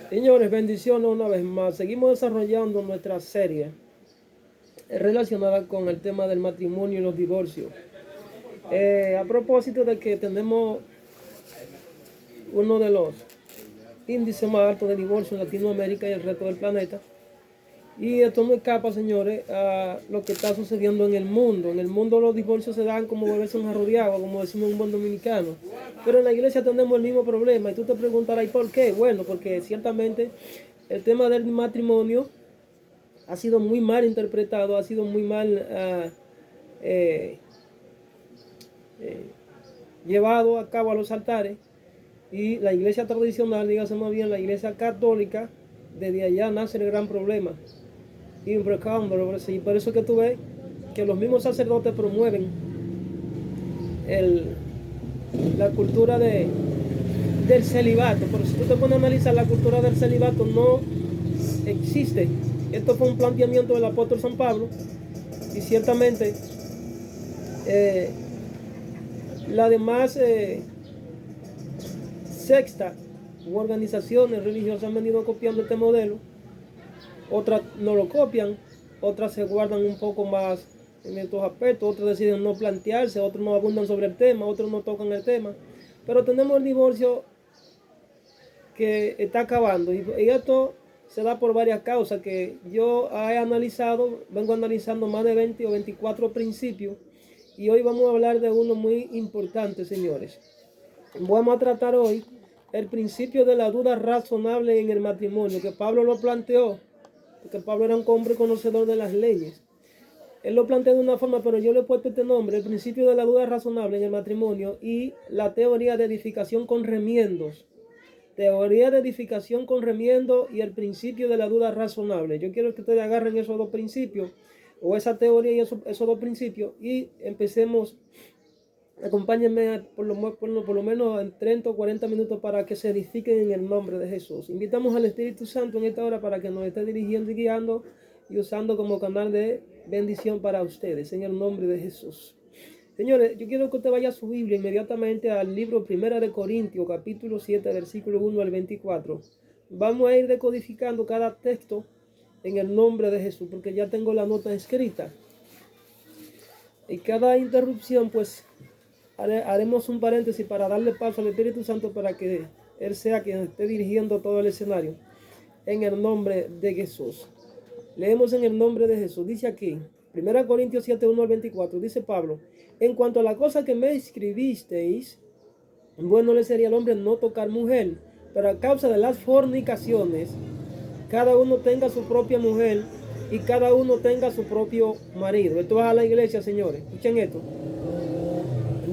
Señores, bendiciones una vez más. Seguimos desarrollando nuestra serie relacionada con el tema del matrimonio y los divorcios. A propósito de que tenemos uno de los índices más altos de divorcio en Latinoamérica y el resto del planeta. Y esto no escapa, señores, a lo que está sucediendo en el mundo. En el mundo los divorcios se dan como volverse un jarro de agua, como decimos en un buen dominicano. Pero en la iglesia tenemos el mismo problema. Y tú te preguntarás, ¿y por qué? Bueno, porque ciertamente el tema del matrimonio ha sido muy mal interpretado, ha sido muy mal eh, llevado a cabo a los altares. Y la iglesia tradicional, dígase más bien la iglesia católica, desde allá nace el gran problema. Y por eso que tú ves que los mismos sacerdotes promueven la cultura del celibato. Pero si tú te pones a analizar, la cultura del celibato no existe. Esto fue un planteamiento del apóstol San Pablo. Y ciertamente las demás sectas u organizaciones religiosas han venido copiando este modelo. Otras no lo copian, otras se guardan un poco más en estos aspectos, otros deciden no plantearse, otros no abundan sobre el tema, otros no tocan el tema. Pero tenemos el divorcio que está acabando y esto se da por varias causas que yo he analizado, vengo analizando más de 20 o 24 principios y hoy vamos a hablar de uno muy importante, señores. Vamos a tratar hoy el principio de la duda razonable en el matrimonio, que Pablo lo planteó, porque Pablo era un hombre conocedor de las leyes. Él lo plantea de una forma, pero yo le he puesto este nombre, el principio de la duda razonable en el matrimonio y la teoría de edificación con remiendos. Teoría de edificación con remiendos y el principio de la duda razonable. Yo quiero que ustedes agarren esos dos principios, o esa teoría y esos dos principios, y empecemos. Acompáñenme por lo menos en 30 o 40 minutos para que se edifiquen en el nombre de Jesús. Invitamos al Espíritu Santo en esta hora para que nos esté dirigiendo y guiando y usando como canal de bendición para ustedes, en el nombre de Jesús. Señores, yo quiero que usted vaya a su Biblia inmediatamente al libro 1 de Corintios, capítulo 7, versículo 1 al 24. Vamos a ir decodificando cada texto en el nombre de Jesús, porque ya tengo la nota escrita. Y cada interrupción, pues, haremos un paréntesis para darle paso al Espíritu Santo para que Él sea quien esté dirigiendo todo el escenario. En el nombre de Jesús. Leemos en el nombre de Jesús. Dice aquí, 1 Corintios 7, 1 al 24, dice Pablo, en cuanto a la cosa que me escribisteis, bueno le sería al hombre no tocar mujer, pero a causa de las fornicaciones, cada uno tenga su propia mujer y cada uno tenga su propio marido. Esto es a la iglesia, señores. Escuchen esto.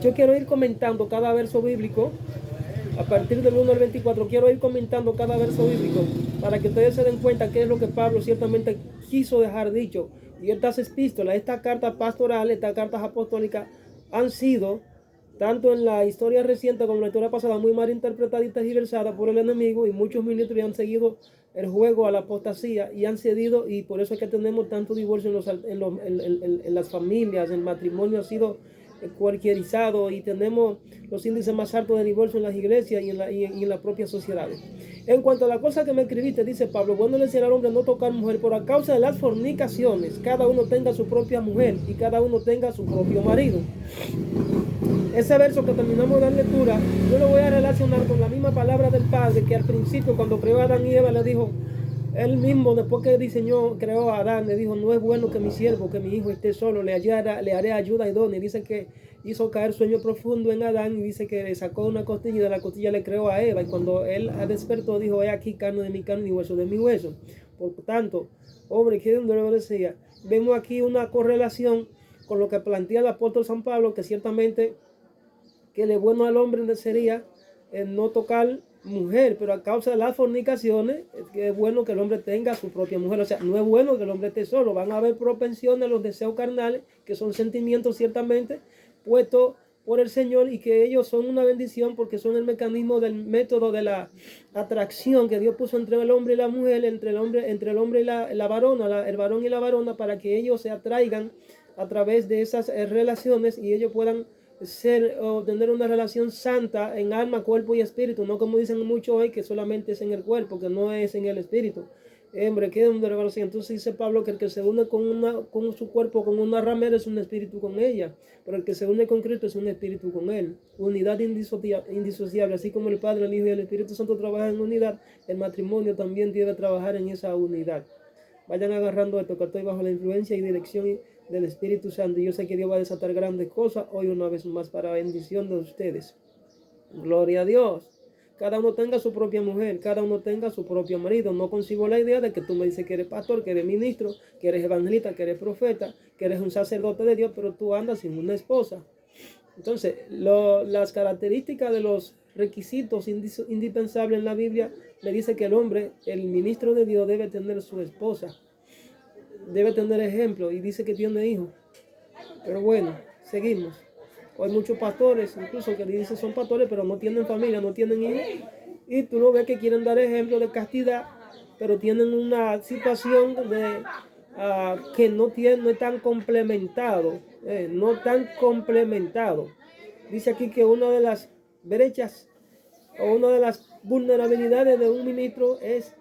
Yo quiero ir comentando cada verso bíblico. A partir del 1 al 24 quiero ir comentando cada verso bíblico para que ustedes se den cuenta qué es lo que Pablo ciertamente quiso dejar dicho. Y estas epístolas, estas cartas pastorales, estas cartas apostólicas han sido, tanto en la historia reciente como en la historia pasada, muy mal interpretadas y tergiversadas por el enemigo, y muchos ministros han seguido el juego a la apostasía y han cedido, y por eso es que tenemos tanto divorcio en las familias. El matrimonio ha sido cualquierizado y tenemos los índices más altos de divorcio en las iglesias y en las propias sociedades. En cuanto a la cosa que me escribiste, dice Pablo, bueno le será al hombre no tocar mujer, por a causa de las fornicaciones, cada uno tenga su propia mujer y cada uno tenga su propio marido. Ese verso que terminamos de dar lectura, yo lo voy a relacionar con la misma palabra del Padre que al principio, cuando creó a Adán y Eva, le dijo, él mismo, después que creó a Adán, le dijo, no es bueno que mi siervo, que mi hijo esté solo, le haré ayuda idónea. Y dice que hizo caer sueño profundo en Adán y dice que le sacó una costilla y de la costilla le creó a Eva. Y cuando él despertó, dijo, he aquí carne de mi carne y hueso de mi hueso. Por tanto, hombre, ¿qué donde lo decía? Vemos aquí una correlación con lo que plantea el apóstol San Pablo, que ciertamente que le bueno al hombre sería no tocar mujer, pero a causa de las fornicaciones es bueno que el hombre tenga su propia mujer. O sea, no es bueno que el hombre esté solo. Van a haber propensiones, los deseos carnales, que son sentimientos ciertamente puestos por el Señor y que ellos son una bendición porque son el mecanismo del método de la atracción que Dios puso entre el hombre y la mujer, entre el hombre y la varona, el varón y la varona, para que ellos se atraigan a través de esas relaciones y ellos puedan ser o tener una relación santa en alma, cuerpo y espíritu, no como dicen muchos hoy que solamente es en el cuerpo, que no es en el espíritu. Hombre, ¿qué es una relación? Entonces dice Pablo que el que se une con su cuerpo, con una ramera, es un espíritu con ella, pero el que se une con Cristo es un espíritu con él. Unidad indisociable, así como el Padre, el Hijo y el Espíritu Santo trabajan en unidad, el matrimonio también debe trabajar en esa unidad. Vayan agarrando esto, que estoy bajo la influencia y dirección del Espíritu Santo. Y yo sé que Dios va a desatar grandes cosas hoy una vez más para bendición de ustedes. Gloria a Dios. Cada uno tenga su propia mujer, cada uno tenga su propio marido. No concibo la idea de que tú me dices que eres pastor, que eres ministro, que eres evangelista, que eres profeta, que eres un sacerdote de Dios, pero tú andas sin una esposa. Entonces, las características de los requisitos indispensables en la Biblia me dice que el hombre, el ministro de Dios, debe tener su esposa, debe tener ejemplo y dice que tiene hijos. Pero bueno, seguimos. Hay muchos pastores, incluso que dicen son pastores, pero no tienen familia, no tienen hijos. Y tú lo ves que quieren dar ejemplo de castidad, pero tienen una situación que no están complementados. No tan complementado. Dice aquí que una de las brechas o una de las vulnerabilidades de un ministro es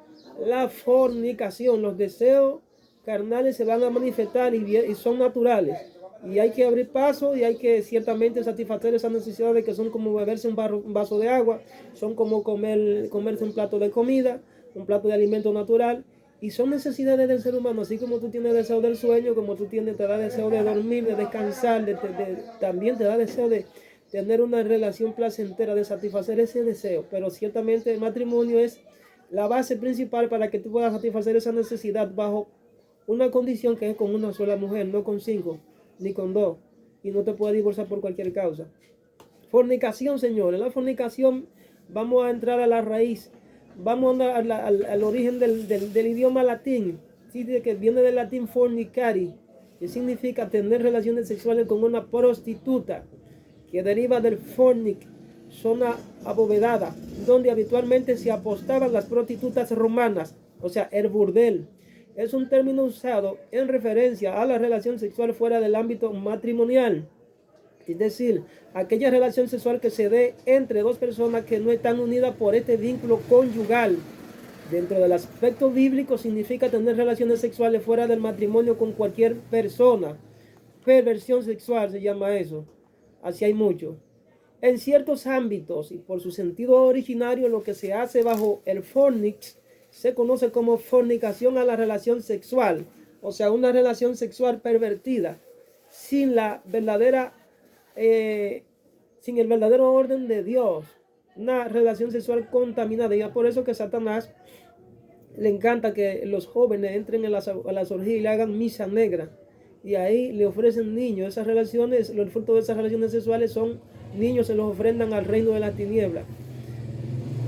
la fornicación. Los deseos carnales se van a manifestar y son naturales. Y hay que abrir paso y hay que ciertamente satisfacer esas necesidades que son como beberse un vaso de agua, son como comerse un plato de comida, un plato de alimento natural. Y son necesidades del ser humano, así como tú tienes deseo del sueño, como tú tienes, te da deseo de dormir, de descansar, también te da deseo de tener una relación placentera, de satisfacer ese deseo. Pero ciertamente el matrimonio es la base principal para que tú puedas satisfacer esa necesidad bajo una condición que es con una sola mujer, no con 5, ni con 2. Y no te puedes divorciar por cualquier causa. Fornicación, señores. La fornicación, vamos a entrar a la raíz. Vamos al origen del idioma latín, que viene del latín fornicari, que significa tener relaciones sexuales con una prostituta, que deriva del fornic, zona abovedada, donde habitualmente se apostaban las prostitutas romanas, o sea, el burdel. Es un término usado en referencia a la relación sexual fuera del ámbito matrimonial. Es decir, aquella relación sexual que se dé entre dos personas que no están unidas por este vínculo conyugal. Dentro del aspecto bíblico significa tener relaciones sexuales fuera del matrimonio con cualquier persona. Perversión sexual se llama eso. Así hay mucho. En ciertos ámbitos y por su sentido originario, lo que se hace bajo el fornix se conoce como fornicación a la relación sexual. O sea, una relación sexual pervertida sin la verdadera sin el verdadero orden de Dios, una relación sexual contaminada. Y es por eso que Satanás le encanta que los jóvenes entren en las orgías y le hagan misa negra, y ahí le ofrecen niños. Esas relaciones, los frutos de esas relaciones sexuales son niños, se los ofrendan al reino de la tiniebla.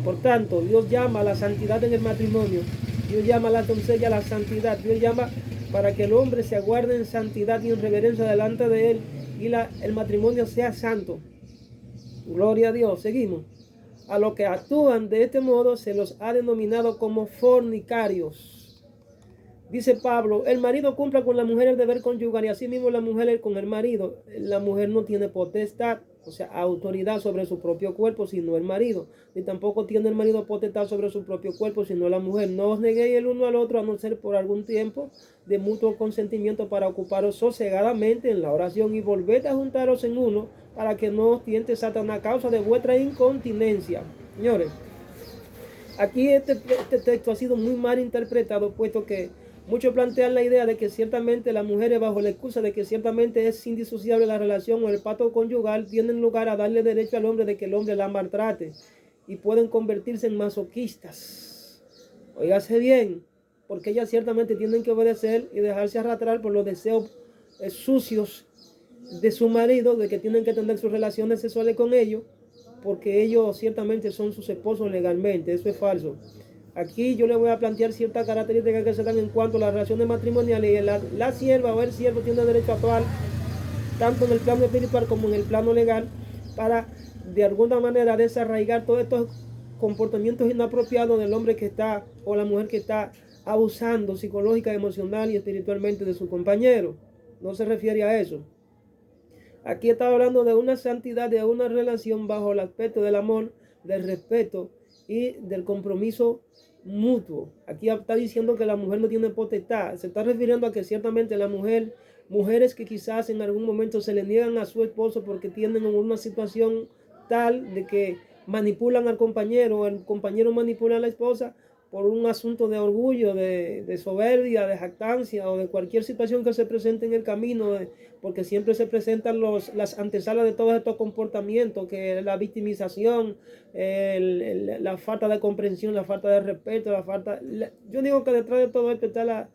Por tanto, Dios llama a la santidad en el matrimonio, Dios llama a la doncella a la santidad, Dios llama para que el hombre se aguarde en santidad y en reverencia delante de él, y el matrimonio sea santo. Gloria a Dios. Seguimos. A los que actúan de este modo se los ha denominado como fornicarios. Dice Pablo, el marido cumpla con la mujer el deber conyugal y así mismo la mujer con el marido. La mujer no tiene potestad, o sea, autoridad sobre su propio cuerpo, sino el marido. Ni tampoco tiene el marido potestad sobre su propio cuerpo, sino la mujer. No os neguéis el uno al otro, a no ser por algún tiempo de mutuo consentimiento, para ocuparos sosegadamente en la oración, y volved a juntaros en uno, para que no os tiente Satanás a causa de vuestra incontinencia. Señores, aquí este texto ha sido muy mal interpretado, puesto que muchos plantean la idea de que ciertamente las mujeres, bajo la excusa de que ciertamente es indisociable la relación o el pacto conyugal, tienen lugar a darle derecho al hombre de que el hombre la maltrate, y pueden convertirse en masoquistas. Óigase bien, porque ellas ciertamente tienen que obedecer y dejarse arrastrar por los deseos sucios de su marido, de que tienen que tener sus relaciones sexuales con ellos, porque ellos ciertamente son sus esposos legalmente. Eso es falso. Aquí yo le voy a plantear ciertas características que se dan en cuanto a las relaciones matrimoniales, y la sierva o el siervo tiene derecho a actuar tanto en el plano espiritual como en el plano legal, para de alguna manera desarraigar todos estos comportamientos inapropiados del hombre que está, o la mujer que está abusando psicológica, emocional y espiritualmente de su compañero. No se refiere a eso. Aquí está hablando de una santidad, de una relación bajo el aspecto del amor, del respeto y del compromiso mutuo. Aquí está diciendo que la mujer no tiene potestad. Se está refiriendo a que ciertamente la mujer, mujeres que quizás en algún momento se le niegan a su esposo porque tienen una situación tal de que manipulan al compañero, o el compañero manipula a la esposa por un asunto de orgullo, de soberbia, de jactancia o de cualquier situación que se presente en el camino, porque siempre se presentan las antesalas de todos estos comportamientos, que es la victimización, la falta de comprensión, la falta de respeto, yo digo que detrás de todo esto está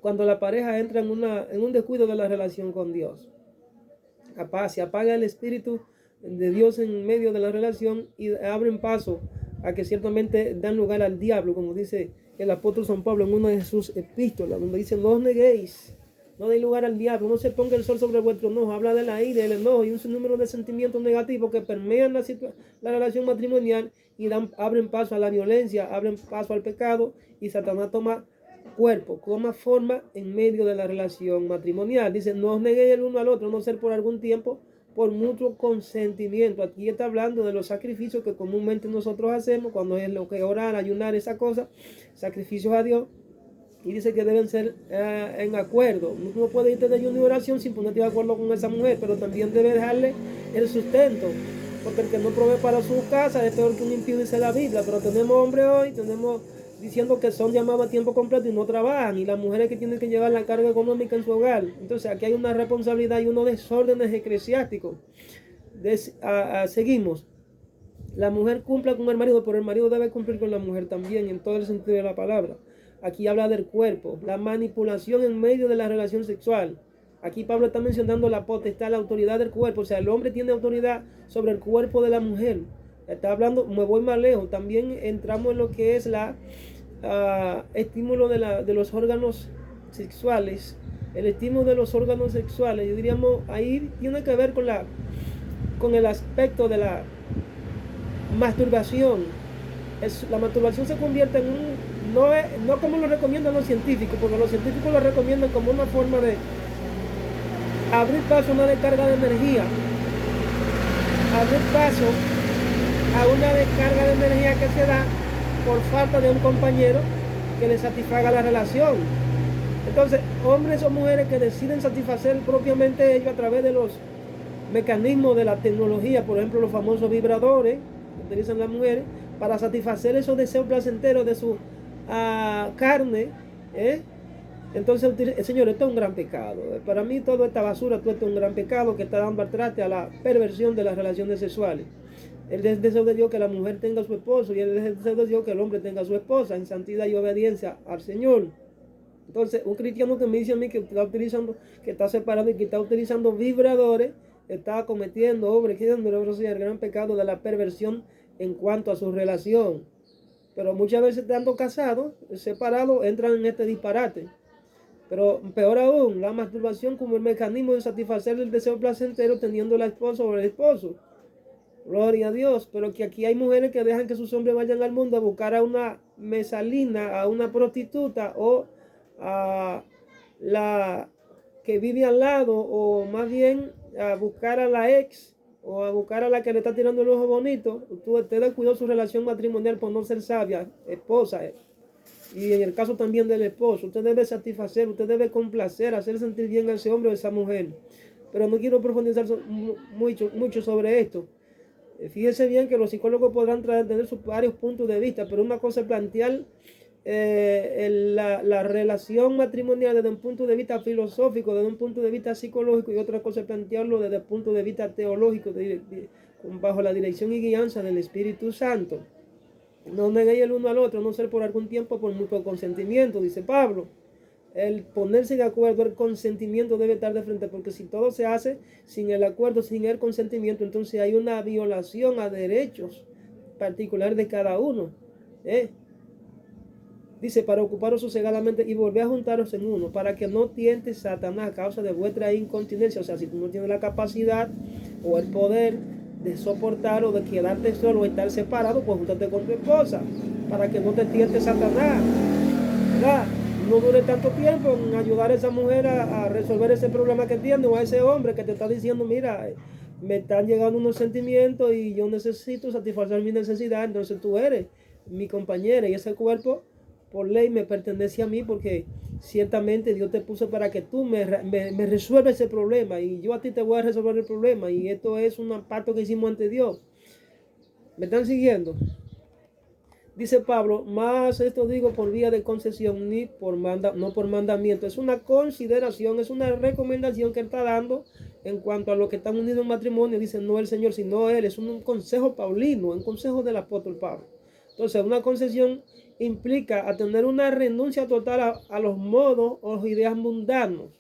cuando la pareja entra en un descuido de la relación con Dios. Se apaga el espíritu de Dios en medio de la relación y abren paso a que ciertamente dan lugar al diablo, como dice el apóstol San Pablo en una de sus epístolas, donde dice: no os neguéis, no deis lugar al diablo, no se ponga el sol sobre vuestro enojo. Habla de la ira, el enojo y un sinnúmero de sentimientos negativos que permean la relación matrimonial y abren paso a la violencia, abren paso al pecado, y Satanás toma forma en medio de la relación matrimonial. Dice: no os neguéis el uno al otro, no ser por algún tiempo, por mutuo consentimiento. Aquí está hablando de los sacrificios que comúnmente nosotros hacemos cuando es lo que orar, ayunar, esa cosa, sacrificios a Dios. Y dice que deben ser en acuerdo. No puede irte de ayuno y oración sin ponerte de acuerdo con esa mujer, pero también debe dejarle el sustento, porque el que no provee para su casa es peor que un impío, dice la Biblia. Pero tenemos hombres hoy, tenemos diciendo que son llamados a tiempo completo y no trabajan, y las mujeres que tienen que llevar la carga económica en su hogar. Entonces aquí hay una responsabilidad y unos desórdenes eclesiásticos. Seguimos. La mujer cumple con el marido, pero el marido debe cumplir con la mujer también, en todo el sentido de la palabra. Aquí habla del cuerpo, la manipulación en medio de la relación sexual. Aquí Pablo está mencionando la potestad, la autoridad del cuerpo. O sea, el hombre tiene autoridad sobre el cuerpo de la mujer. Está hablando, me voy más lejos. También entramos en lo que es la estímulo de los órganos sexuales. El estímulo de los órganos sexuales, yo diríamos, ahí tiene que ver con el aspecto de la masturbación. La masturbación se convierte en no como lo recomiendan los científicos, porque los científicos lo recomiendan como una forma de abrir paso a una descarga de energía, abrir paso a una descarga de energía que se da por falta de un compañero que le satisfaga la relación. Entonces, hombres o mujeres que deciden satisfacer propiamente ellos a través de los mecanismos de la tecnología, por ejemplo, los famosos vibradores que utilizan las mujeres para satisfacer esos deseos placenteros de su carne. Entonces, Señor, esto es un gran pecado. Para mí, toda esta basura, todo esto es un gran pecado que está dando al traste a la perversión de las relaciones sexuales. El deseo de Dios que la mujer tenga a su esposo, y el deseo de Dios que el hombre tenga a su esposa en santidad y obediencia al Señor. Entonces, un cristiano que me dice a mí que está separado y que está utilizando vibradores, está cometiendo, el gran pecado de la perversión en cuanto a su relación. Pero muchas veces, estando casados, separados, entran en este disparate. Pero peor aún, la masturbación como el mecanismo de satisfacer el deseo placentero teniendo la esposa o el esposo. Gloria a Dios. Pero que aquí hay mujeres que dejan que sus hombres vayan al mundo a buscar a una mesalina, a una prostituta, o a la que vive al lado, o más bien a buscar a la ex, o a buscar a la que le está tirando el ojo bonito. Usted descuidó su relación matrimonial por no ser sabia, esposa. Y en el caso también del esposo, usted debe satisfacer, usted debe complacer, hacer sentir bien a ese hombre o a esa mujer. Pero no quiero profundizar mucho sobre esto. Fíjese bien que los psicólogos podrán tener sus varios puntos de vista, pero una cosa es plantear la relación matrimonial desde un punto de vista filosófico, desde un punto de vista psicológico, y otra cosa es plantearlo desde el punto de vista teológico, bajo la dirección y guianza del Espíritu Santo. No neguéis el uno al otro, no ser por algún tiempo, por mutuo consentimiento, dice Pablo. El ponerse de acuerdo, el consentimiento debe estar de frente, porque si todo se hace sin el acuerdo, sin el consentimiento, entonces hay una violación a derechos particulares de cada uno. Dice: para ocuparos sosegadamente y volver a juntaros en uno, para que no tiente Satanás a causa de vuestra incontinencia. O sea, si tú no tienes la capacidad o el poder de soportar o de quedarte solo o estar separado, pues júntate con tu esposa, para que no te tiente Satanás, ¿verdad? no dure tanto tiempo en ayudar a esa mujer a resolver ese problema que tiene, o a ese hombre que te está diciendo, mira, me están llegando unos sentimientos y yo necesito satisfacer mi necesidad, entonces tú eres mi compañera y ese cuerpo por ley me pertenece a mí porque ciertamente Dios te puso para que tú me resuelvas ese problema y yo a ti te voy a resolver el problema y esto es un pacto que hicimos ante Dios. ¿Me están siguiendo? Dice Pablo, más esto digo por vía de concesión, ni por no por mandamiento. Es una consideración, es una recomendación que él está dando en cuanto a los que están unidos en matrimonio. Dice, no el Señor, sino él. Es un consejo paulino, un consejo del apóstol Pablo. Entonces, una concesión implica a tener una renuncia total a los modos o ideas mundanos.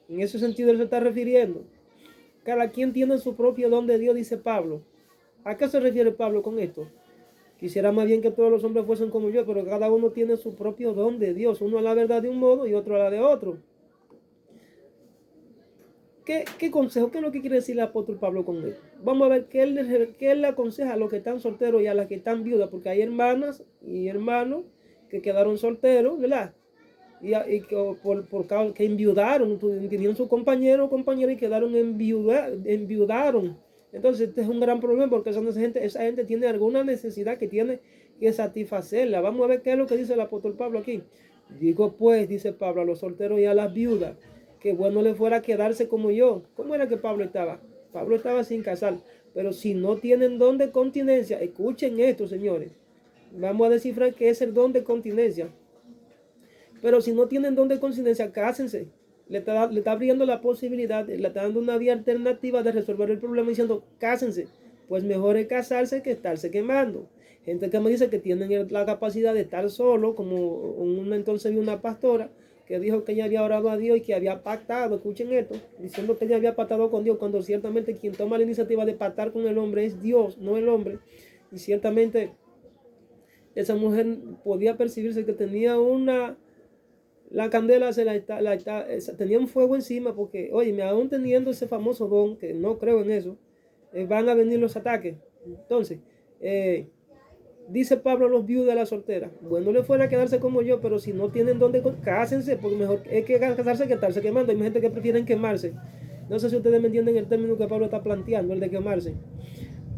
En ese sentido él se está refiriendo. Cada quien tiene su propio don de Dios, dice Pablo. ¿A qué se refiere Pablo con esto? Quisiera más bien que todos los hombres fuesen como yo, pero cada uno tiene su propio don de Dios. Uno a la verdad de un modo y otro a la de otro. ¿Qué consejo? ¿Qué es lo que quiere decir el apóstol Pablo con esto? Vamos a ver qué él le aconseja a los que están solteros y a las que están viudas, porque hay hermanas y hermanos que quedaron solteros, ¿verdad? Y por causa que enviudaron, tenían su compañero o compañera y quedaron enviudaron. Entonces este es un gran problema porque esa gente tiene alguna necesidad que tiene que satisfacerla. Vamos a ver qué es lo que dice el apóstol Pablo aquí. Digo pues, dice Pablo, a los solteros y a las viudas, que bueno le fuera quedarse como yo. ¿Cómo era que Pablo estaba? Pablo estaba sin casar. Pero si no tienen don de continencia, escuchen esto, señores. Vamos a descifrar qué es el don de continencia. Pero si no tienen don de continencia, cásense. Le está abriendo la posibilidad, le está dando una vía alternativa de resolver el problema diciendo, cásense. Pues mejor es casarse que estarse quemando. Gente que me dice que tienen la capacidad de estar solo, como entonces vi una pastora que dijo que ella había orado a Dios y que había pactado, escuchen esto, diciendo que ella había pactado con Dios, cuando ciertamente quien toma la iniciativa de pactar con el hombre es Dios, no el hombre. Y ciertamente esa mujer podía percibirse que tenía la candela tenía un fuego encima porque, oye, aún teniendo ese famoso don, que no creo en eso, van a venir los ataques. Entonces, dice Pablo a los viudos de la soltera, bueno le fuera a quedarse como yo, pero si no tienen dónde, cásense, porque mejor es que casarse que estarse quemando. Hay gente que prefieren quemarse. No sé si ustedes me entienden el término que Pablo está planteando, el de quemarse.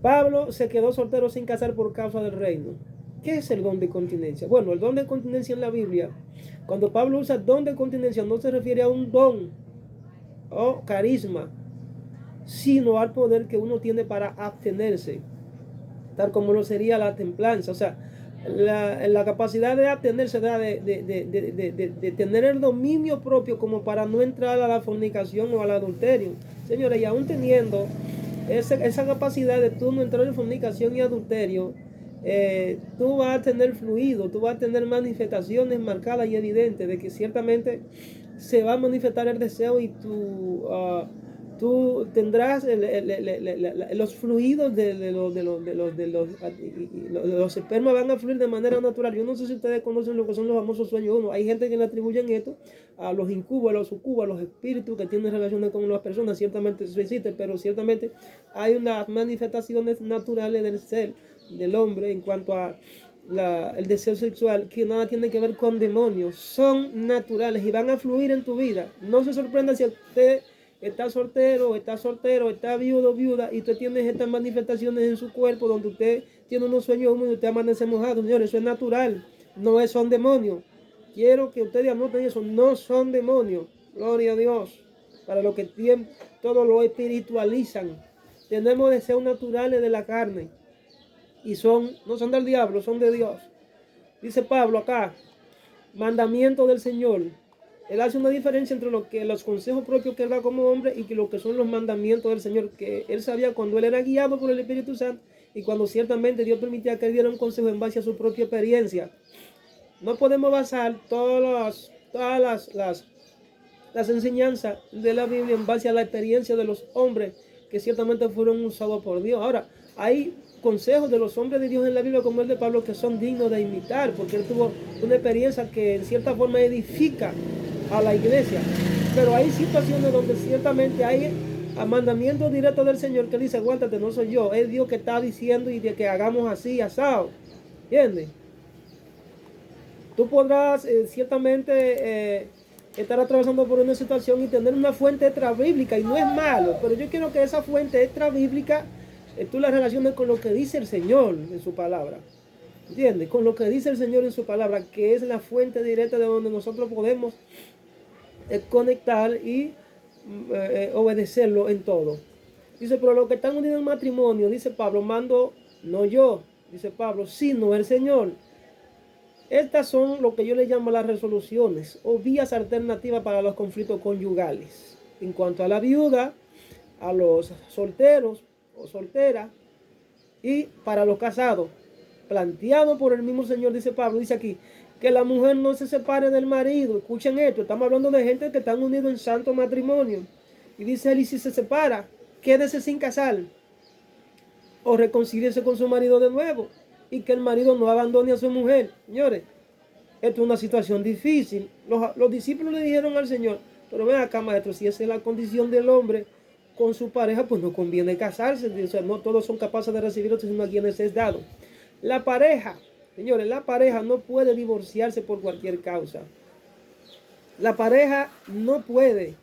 Pablo se quedó soltero sin casar por causa del reino. ¿Qué es el don de continencia? Bueno, el don de continencia en la Biblia, cuando Pablo usa don de continencia, no se refiere a un don o carisma, sino al poder que uno tiene para abstenerse, tal como lo sería la templanza. O sea, la capacidad de abstenerse, de tener el dominio propio como para no entrar a la fornicación o al adulterio. Señores, y aún teniendo esa capacidad de tú no entrar en fornicación y adulterio, tú vas a tener fluido, tú vas a tener manifestaciones marcadas y evidentes de que ciertamente se va a manifestar el deseo y tú tendrás los fluidos de los espermas van a fluir de manera natural. Yo no sé si ustedes conocen lo que son los famosos sueños 1. Hay gente que le atribuyen esto a los incubos, a los sucubos, a los espíritus que tienen relaciones con las personas. Ciertamente eso existe, pero ciertamente hay unas manifestaciones naturales del ser, del hombre, en cuanto a el deseo sexual, que nada tiene que ver con demonios. Son naturales y van a fluir en tu vida. No se sorprenda si usted está soltero, está viudo, viuda, y usted tiene estas manifestaciones en su cuerpo donde usted tiene unos sueños húmedos y usted amanece mojado. Señores, eso es natural, no son demonios. Quiero que ustedes anoten eso, no son demonios. Gloria a Dios. Para los que tienen, todo lo espiritualizan. Tenemos deseos naturales de la carne y no son del diablo, son de Dios. Dice Pablo acá, mandamiento del Señor. Él hace una diferencia entre los consejos propios que él da como hombre y lo que son los mandamientos del Señor, que él sabía cuando él era guiado por el Espíritu Santo y cuando ciertamente Dios permitía que él diera un consejo en base a su propia experiencia. No podemos basar todas las enseñanzas de la Biblia en base a la experiencia de los hombres que ciertamente fueron usados por Dios. Ahora, hay consejos de los hombres de Dios en la Biblia como el de Pablo que son dignos de imitar, porque él tuvo una experiencia que en cierta forma edifica a la iglesia. Pero hay situaciones donde ciertamente hay mandamientos directos del Señor que dice, aguántate, no soy yo, es Dios que está diciendo y de que hagamos así, asado. ¿Entiendes? Tú podrás ciertamente estar atravesando por una situación y tener una fuente extra bíblica, y no es malo, pero yo quiero que esa fuente extra bíblica tú la relaciones con lo que dice el Señor en su palabra. ¿Entiendes? Con lo que dice el Señor en su palabra, que es la fuente directa de donde nosotros podemos conectar y obedecerlo en todo. Dice, pero los que están unidos en matrimonio, dice Pablo, mando no yo, dice Pablo, sino el Señor. Estas son lo que yo le llamo las resoluciones o vías alternativas para los conflictos conyugales. En cuanto a la viuda, a los solteros o solteras y para los casados, planteado por el mismo Señor, dice Pablo, dice aquí, que la mujer no se separe del marido. Escuchen esto, estamos hablando de gente que están unidos en santo matrimonio. Y dice él, y si se separa, quédese sin casar o reconcíliese con su marido de nuevo, y que el marido no abandone a su mujer. Señores, esto es una situación difícil. Los discípulos le dijeron al Señor, pero ven acá, maestro, si esa es la condición del hombre con su pareja, pues no conviene casarse. O sea, no todos son capaces de recibirlo, sino a quienes es dado. La pareja, señores, la pareja no puede divorciarse por cualquier causa. La pareja no puede.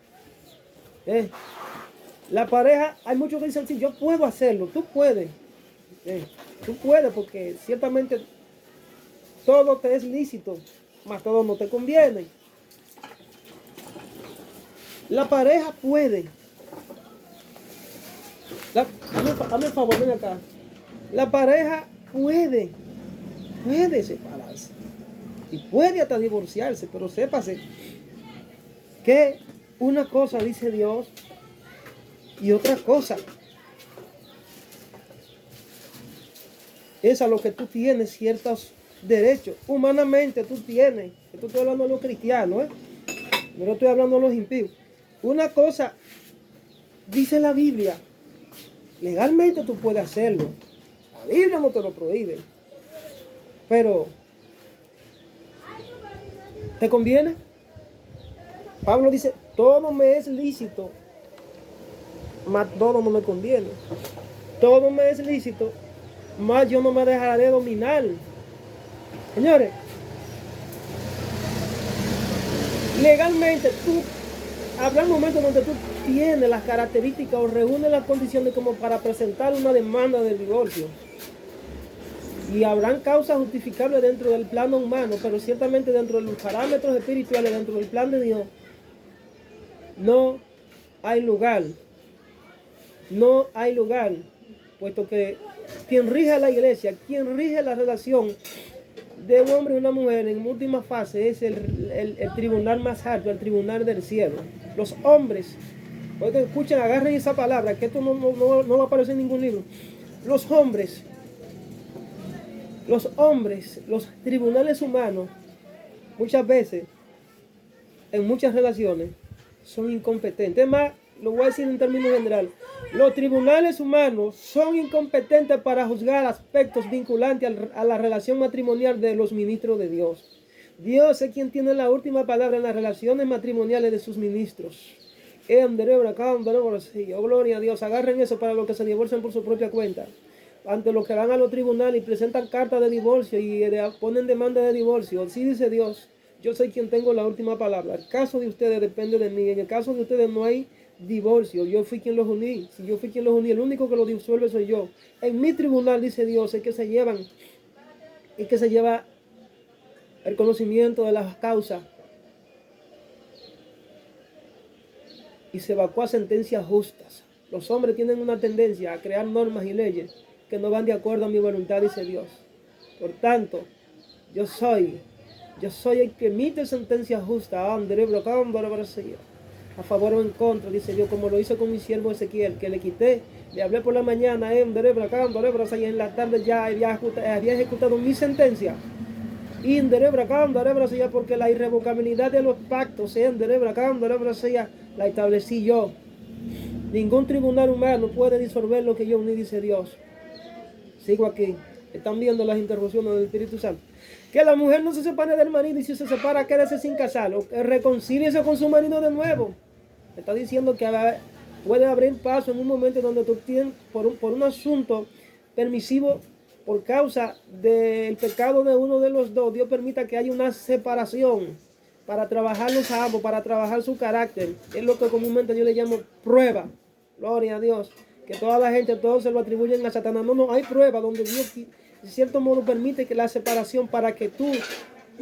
La pareja, hay muchos que dicen, sí, yo puedo hacerlo, tú puedes. Tú puedes, porque ciertamente todo te es lícito, mas todo no te conviene. La pareja puede. Hazme el favor, ven acá. La pareja puede separarse y puede hasta divorciarse, pero sépase que una cosa dice Dios y otra cosa es a lo que tú tienes ciertos derechos. Humanamente tú tienes, esto estoy hablando de los cristianos, no estoy hablando de los impíos. Una cosa dice la Biblia, legalmente tú puedes hacerlo, la Biblia no te lo prohíbe, pero ¿te conviene? Pablo dice, todo me es lícito, mas todo no me conviene. Todo me es lícito, mas yo no me dejaré dominar. Señores, legalmente habrá momentos donde tú tienes las características o reúnes las condiciones como para presentar una demanda de divorcio. Y habrán causas justificables dentro del plano humano, pero ciertamente dentro de los parámetros espirituales, dentro del plan de Dios, no hay lugar. No hay lugar, puesto que quien rige la iglesia, quien rige la relación de un hombre y una mujer en última fase es el tribunal más alto, el tribunal del cielo. Los hombres, oigan, escuchen, agarren esa palabra, que esto no va a aparecer en ningún libro. Los hombres, los tribunales humanos, muchas veces, en muchas relaciones, son incompetentes. Es más, lo voy a decir en términos generales. Los tribunales humanos son incompetentes para juzgar aspectos vinculantes a la relación matrimonial de los ministros de Dios. Dios es quien tiene la última palabra en las relaciones matrimoniales de sus ministros. Oh, gloria a Dios. Agarren eso para los que se divorcian por su propia cuenta. Ante los que van a los tribunales y presentan cartas de divorcio y ponen demanda de divorcio. Así dice Dios. Yo soy quien tengo la última palabra. El caso de ustedes depende de mí. En el caso de ustedes no hay divorcio. Yo fui quien los uní. Si yo fui quien los uní, el único que los disuelve soy yo. En mi tribunal, dice Dios, es que se lleva el conocimiento de las causas y se evacúa sentencias justas. Los hombres tienen una tendencia a crear normas y leyes que no van de acuerdo a mi voluntad, dice Dios. Por tanto, yo soy el que emite sentencias justas a favor o en contra, dice Dios, como lo hizo con mi siervo Ezequiel, que le quité, le hablé por la mañana, y en la tarde ya había ejecutado mi sentencia. Porque la irrevocabilidad de los pactos la establecí yo. Ningún tribunal humano puede disolver lo que yo uní, dice Dios. Sigo aquí. Están viendo las interrupciones del Espíritu Santo. Que la mujer no se separe del marido, y si se separa, quédese sin casarlo. Reconcíliese con su marido de nuevo. Está diciendo que puede abrir paso en un momento donde tú tienes, por un asunto permisivo por causa del pecado de uno de los dos, Dios permita que haya una separación para trabajarlos a ambos, para trabajar su carácter. Es lo que comúnmente yo le llamo prueba. Gloria a Dios. Que toda la gente, todos se lo atribuyen a Satanás. No, hay prueba donde Dios de cierto modo permite que la separación para que tú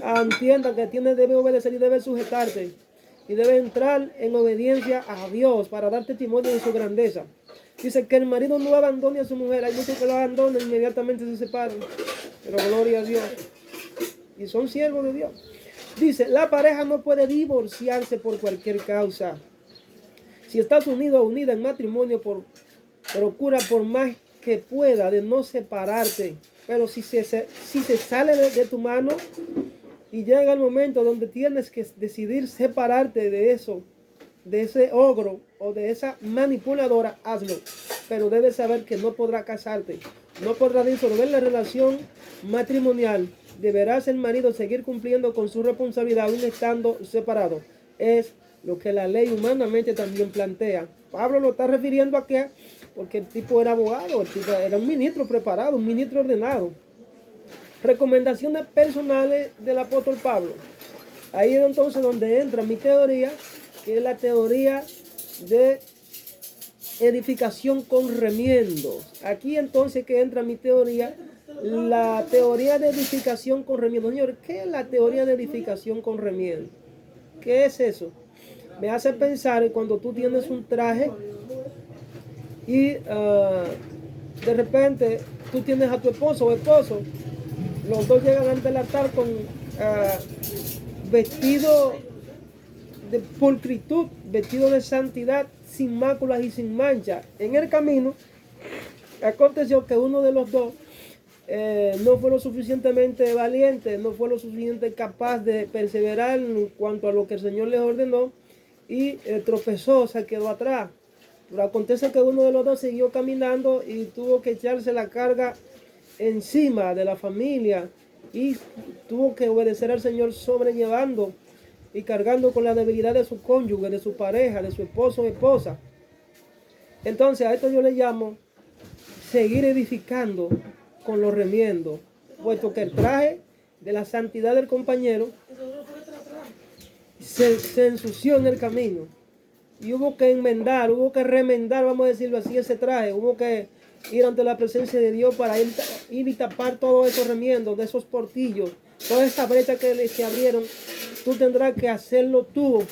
entiendas que debe obedecer y debe sujetarte. Y debe entrar en obediencia a Dios para dar testimonio de su grandeza. Dice que el marido no abandone a su mujer. Hay muchos que lo abandonan, inmediatamente se separan. Pero gloria a Dios. Y son siervos de Dios. Dice, la pareja no puede divorciarse por cualquier causa. Si estás unido o unida en matrimonio, procura por más que pueda de no separarte. Pero si se sale de tu mano y llega el momento donde tienes que decidir separarte de eso, de ese ogro o de esa manipuladora, hazlo. Pero debes saber que no podrá casarte, no podrá disolver la relación matrimonial. Deberás el marido seguir cumpliendo con su responsabilidad aún estando separado. Es lo que la ley humanamente también plantea. Pablo lo está refiriendo a que, porque el tipo era abogado, el tipo era un ministro preparado, un ministro ordenado. Recomendaciones personales del apóstol Pablo. Ahí es entonces donde entra mi teoría, que es la teoría de edificación con remiendos. Aquí entonces que entra mi teoría, la teoría de edificación con remiendos. Señor, ¿qué es la teoría de edificación con remiendos? ¿Qué es eso? Me hace pensar en cuando tú tienes un traje y de repente tú tienes a tu esposo o esposo, los dos llegan ante el altar con vestido de pulcritud, vestido de santidad, sin máculas y sin mancha. En el camino aconteció que uno de los dos no fue lo suficientemente valiente, no fue lo suficientemente capaz de perseverar en cuanto a lo que el Señor les ordenó y tropezó, se quedó atrás. Pero acontece que uno de los dos siguió caminando y tuvo que echarse la carga encima de la familia y tuvo que obedecer al Señor sobrellevando y cargando con la debilidad de su cónyuge, de su pareja, de su esposo o esposa. Entonces a esto yo le llamo seguir edificando con los remiendos, puesto que el traje de la santidad del compañero se ensució en el camino y hubo que enmendar, hubo que remendar, vamos a decirlo así, ese traje, hubo que ir ante la presencia de Dios para ir y tapar todos esos remiendos, de esos portillos, toda esa brecha que se abrieron. Tú tendrás que hacerlo tú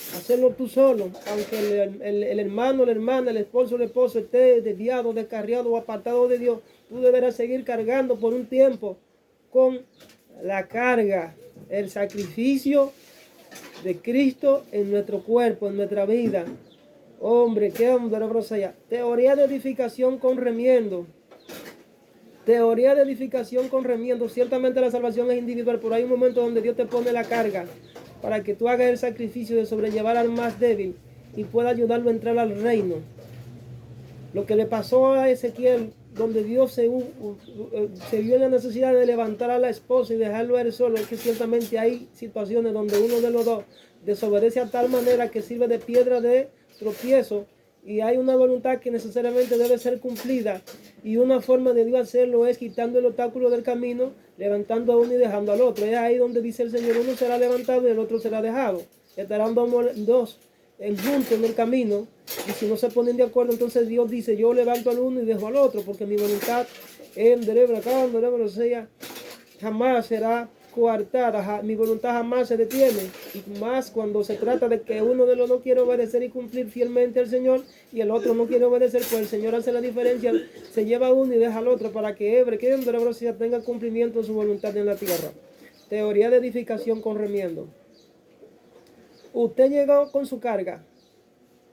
solo, aunque el hermano, la hermana, el esposo esté desviado, descarriado o apartado de Dios. Tú deberás seguir cargando por un tiempo con la carga, el sacrificio de Cristo en nuestro cuerpo, en nuestra vida. Hombre, qué hombre, allá. Teoría de edificación con remiendo. Teoría de edificación con remiendo. Ciertamente la salvación es individual, pero hay un momento donde Dios te pone la carga para que tú hagas el sacrificio de sobrellevar al más débil y pueda ayudarlo a entrar al reino. Lo que le pasó a Ezequiel, donde Dios se vio en la necesidad de levantar a la esposa y dejarlo a él solo, es que ciertamente hay situaciones donde uno de los dos desobedece a tal manera que sirve de piedra de tropiezo y hay una voluntad que necesariamente debe ser cumplida y una forma de Dios hacerlo es quitando el obstáculo del camino, levantando a uno y dejando al otro. Es ahí donde dice el Señor, uno será levantado y el otro será dejado. Estarán dos juntos en el camino y si no se ponen de acuerdo, entonces Dios dice, yo levanto al uno y dejo al otro, porque mi voluntad jamás será coartada, mi voluntad jamás se detiene, y más cuando se trata de que uno de los dos quiere obedecer y cumplir fielmente al Señor y el otro no quiere obedecer, pues el Señor hace la diferencia, se lleva a uno y deja al otro para que tenga cumplimiento de su voluntad en la tierra. Teoría de edificación con remiendo. Usted llegó con su carga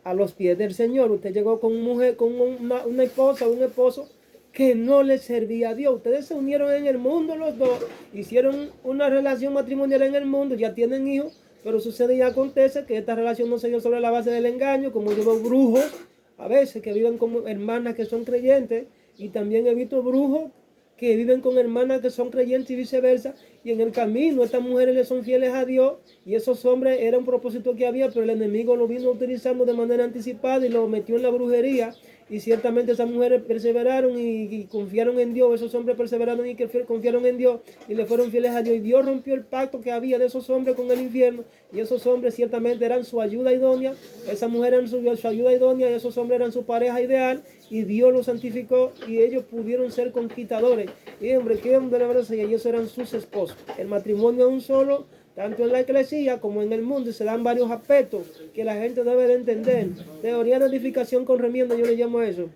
a los pies del Señor, usted llegó con una esposa, un esposo que no le servía a Dios. Ustedes se unieron en el mundo los dos, hicieron una relación matrimonial en el mundo, ya tienen hijos, pero sucede y acontece que esta relación no se dio sobre la base del engaño, como yo veo brujos a veces que viven como hermanas que son creyentes, y también he visto brujos que viven con hermanas que son creyentes y viceversa, y en el camino estas mujeres le son fieles a Dios, y esos hombres era un propósito que había, pero el enemigo lo vino utilizando de manera anticipada y lo metió en la brujería, y ciertamente esas mujeres perseveraron y confiaron en Dios. Esos hombres perseveraron y confiaron en Dios y le fueron fieles a Dios. Y Dios rompió el pacto que había de esos hombres con el infierno. Y esos hombres ciertamente eran su ayuda idónea. Esas mujeres eran su ayuda idónea y esos hombres eran su pareja ideal. Y Dios los santificó y ellos pudieron ser conquistadores. Y hombre, qué hombre la verdad, y ellos eran sus esposos. El matrimonio es un solo, tanto en la iglesia como en el mundo, y se dan varios aspectos que la gente debe de entender. Teoría de edificación con remiendo, yo le llamo a eso.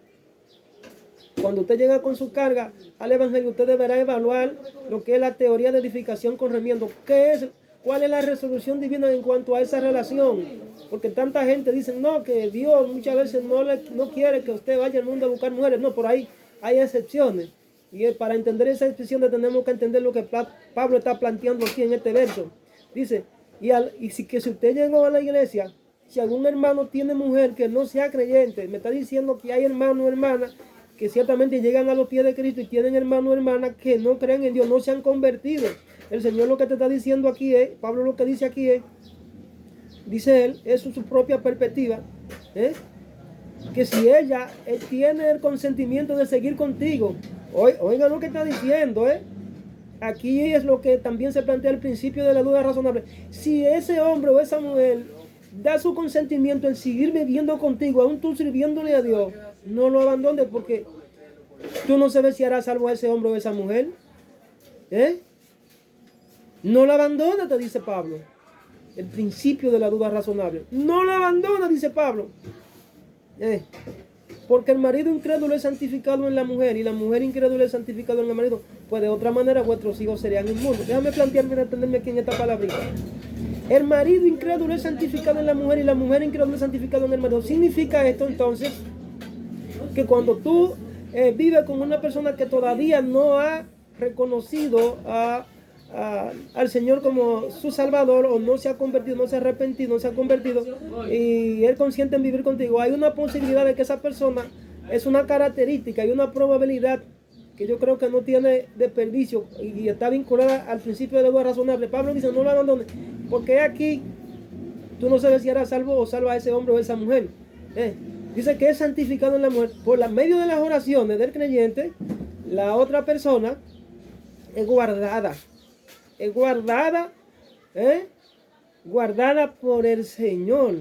Cuando usted llega con su carga al evangelio, usted deberá evaluar lo que es la teoría de edificación con remiendo. ¿Qué es? ¿Cuál es la resolución divina en cuanto a esa relación? Porque tanta gente dice, no, que Dios muchas veces no quiere que usted vaya al mundo a buscar mujeres. No, por ahí hay excepciones. Y para entender esas excepciones tenemos que entender lo que Pablo está planteando aquí en este verso. Dice, si usted llegó a la iglesia, si algún hermano tiene mujer que no sea creyente, me está diciendo que hay hermanos o hermanas que ciertamente llegan a los pies de Cristo y tienen hermanos o hermanas que no creen en Dios, no se han convertido. El Señor lo que te está diciendo aquí es, Pablo lo que dice aquí es, dice él, es su propia perspectiva, que si ella tiene el consentimiento de seguir contigo, oiga lo que está diciendo, aquí es lo que también se plantea al principio de la duda razonable. Si ese hombre o esa mujer da su consentimiento en seguir viviendo contigo, aún tú sirviéndole a Dios, no lo abandones, porque tú no sabes si harás salvo a ese hombre o a esa mujer. No la abandones, te dice Pablo. El principio de la duda razonable. No la abandona, dice Pablo. Porque el marido incrédulo es santificado en la mujer y la mujer incrédula es santificada en el marido. Pues de otra manera vuestros hijos serían inmundos. Déjame plantearme, entenderme aquí en esta palabrita. El marido incrédulo es santificado en la mujer y la mujer incrédula es santificada en el marido. ¿Significa esto entonces que cuando tú vives con una persona que todavía no ha reconocido al Señor como su Salvador, o no se ha convertido, no se ha arrepentido, no se ha convertido, y él consciente en vivir contigo, hay una posibilidad de que esa persona es una característica y una probabilidad que yo creo que no tiene desperdicio y está vinculada al principio de la duda razonable? Pablo dice, no lo abandones, porque aquí tú no sabes si eres salvo o salva a ese hombre o a esa mujer. Dice que es santificado en la mujer por la medio de las oraciones del creyente. La otra persona es guardada guardada por el Señor.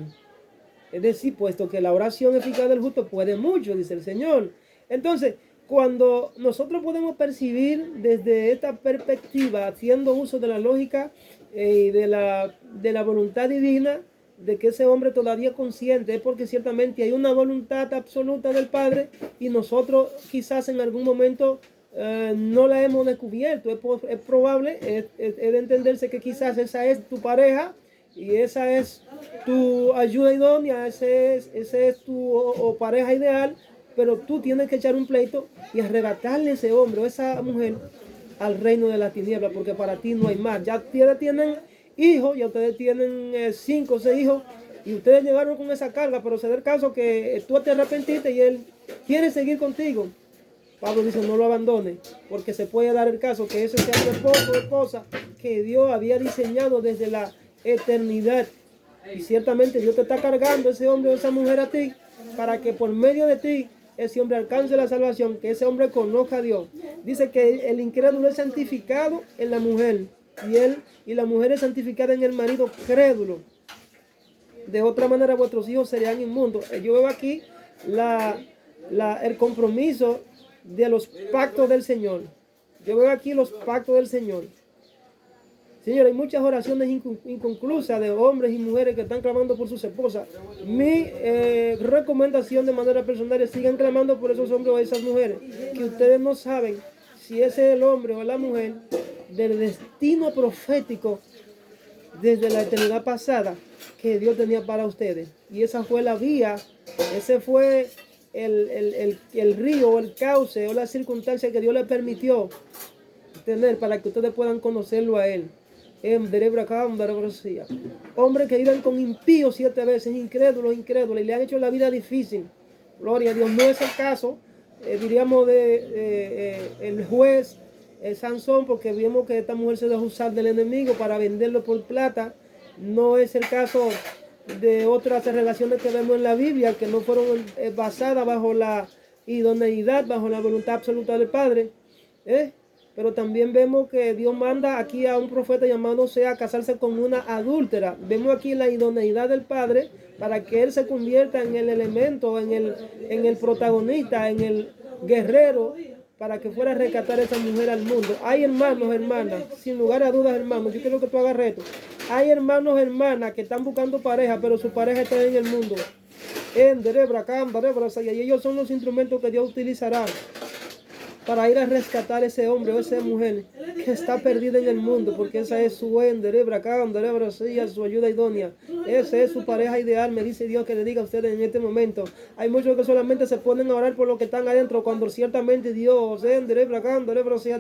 Es decir, puesto que la oración eficaz del justo puede mucho, dice el Señor. Entonces, cuando nosotros podemos percibir desde esta perspectiva, haciendo uso de la lógica y de la voluntad divina, de que ese hombre todavía consciente, es porque ciertamente hay una voluntad absoluta del Padre y nosotros quizás en algún momento no la hemos descubierto. Es probable, es de entenderse que quizás esa es tu pareja y esa es tu ayuda idónea, ese es tu o pareja ideal, pero tú tienes que echar un pleito y arrebatarle ese hombre o esa mujer al reino de la tiniebla, porque para ti no hay más. Ya ustedes tienen hijos, ya ustedes tienen 5 o 6 hijos y ustedes llegaron con esa carga, pero se da el caso que tú te arrepentiste y él quiere seguir contigo. Pablo dice, no lo abandone, porque se puede dar el caso que ese sea tu esposo o esposa que Dios había diseñado desde la eternidad. Y ciertamente Dios te está cargando ese hombre o esa mujer a ti, para que por medio de ti ese hombre alcance la salvación, que ese hombre conozca a Dios. Dice que el incrédulo es santificado en la mujer, y la mujer es santificada en el marido crédulo. De otra manera vuestros hijos serían inmundos. Yo veo aquí el compromiso de los pactos del Señor. Yo veo aquí los pactos del Señor. Señor, hay muchas oraciones inconclusas de hombres y mujeres que están clamando por sus esposas. Mi recomendación de manera personal es sigan clamando por esos hombres o esas mujeres, que ustedes no saben si ese es el hombre o la mujer del destino profético desde la eternidad pasada que Dios tenía para ustedes. Y esa fue la vía, ese fue el río o el cauce o la circunstancia que Dios le permitió tener para que ustedes puedan conocerlo a Él. Hombres que iban con impíos 7 veces, incrédulos, y le han hecho la vida difícil. Gloria a Dios. No es el caso, diríamos, el juez Sansón, porque vimos que esta mujer se dejó usar del enemigo para venderlo por plata. No es el caso de otras relaciones que vemos en la Biblia que no fueron basadas bajo la idoneidad, bajo la voluntad absoluta del Padre. Pero también vemos que Dios manda aquí a un profeta llamado Osea a casarse con una adúltera. Vemos aquí la idoneidad del Padre para que él se convierta en el elemento, en el protagonista, en el guerrero, para que fuera a rescatar a esa mujer al mundo. Hay hermanos, hermanas, sin lugar a dudas, hermanos, yo quiero que tú hagas reto. Hay hermanos, hermanas que están buscando pareja, pero su pareja está en el mundo. Y ellos son los instrumentos que Dios utilizará para ir a rescatar a ese hombre o esa mujer que está perdida en el mundo, porque esa es su su ayuda idónea. Esa es su pareja ideal, me dice Dios que le diga a ustedes en este momento. Hay muchos que solamente se ponen a orar por lo que están adentro, cuando ciertamente Dios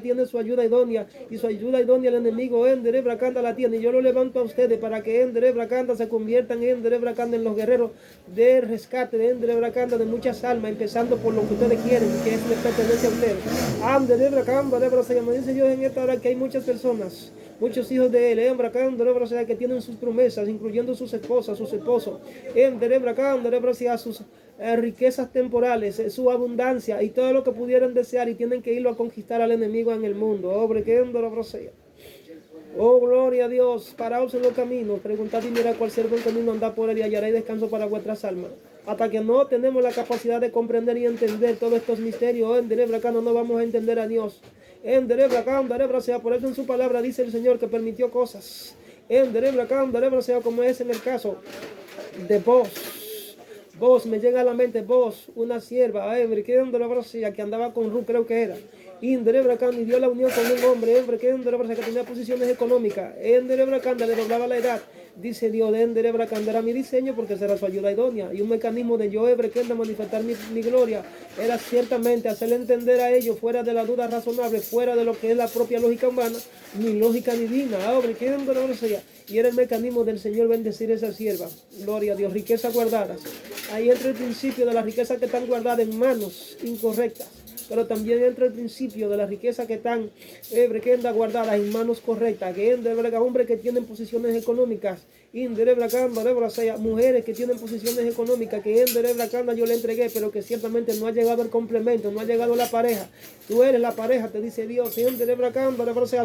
tiene su ayuda idónea, y su ayuda idónea el enemigo la tiene. Y yo lo levanto a ustedes para que se conviertan en los guerreros de rescate de muchas almas, empezando por lo que ustedes quieren, que es les pertenece a ustedes. Me dice Dios en esta hora que hay muchas personas, muchos hijos de él, que tienen sus promesas, incluyendo sus esposas, sus esposos, sus riquezas temporales, su abundancia y todo lo que pudieran desear, y tienen que irlo a conquistar al enemigo en el mundo. Oh, gloria a Dios. Paraos en los caminos, preguntad y mirad cuál sea el buen camino, andad por él y hallaréis descanso para vuestras almas. Hasta que no tenemos la capacidad de comprender y entender todos estos misterios, no vamos a entender a Dios. Por eso en su palabra dice el Señor que permitió cosas. Como es en el caso de vos, me llega a la mente vos, una sierva, que andaba con Ruth, creo que era. Y dio la unión con un hombre, que tenía posiciones económicas. Le doblaba la edad. Dice Dios, era mi diseño porque será su ayuda idónea. Y un mecanismo de yo, manifestar mi gloria, era ciertamente hacerle entender a ellos, fuera de la duda razonable, fuera de lo que es la propia lógica humana, mi lógica divina. Y era el mecanismo del Señor bendecir a esa sierva. Gloria a Dios, riquezas guardadas. Ahí entra el principio de las riquezas que están guardadas en manos incorrectas. Pero también entra el principio de la riqueza que están guardadas en manos correctas, que hombres que tienen posiciones económicas, mujeres que tienen posiciones económicas, que yo le entregué, pero que ciertamente no ha llegado el complemento, no ha llegado la pareja. Tú eres la pareja, te dice Dios.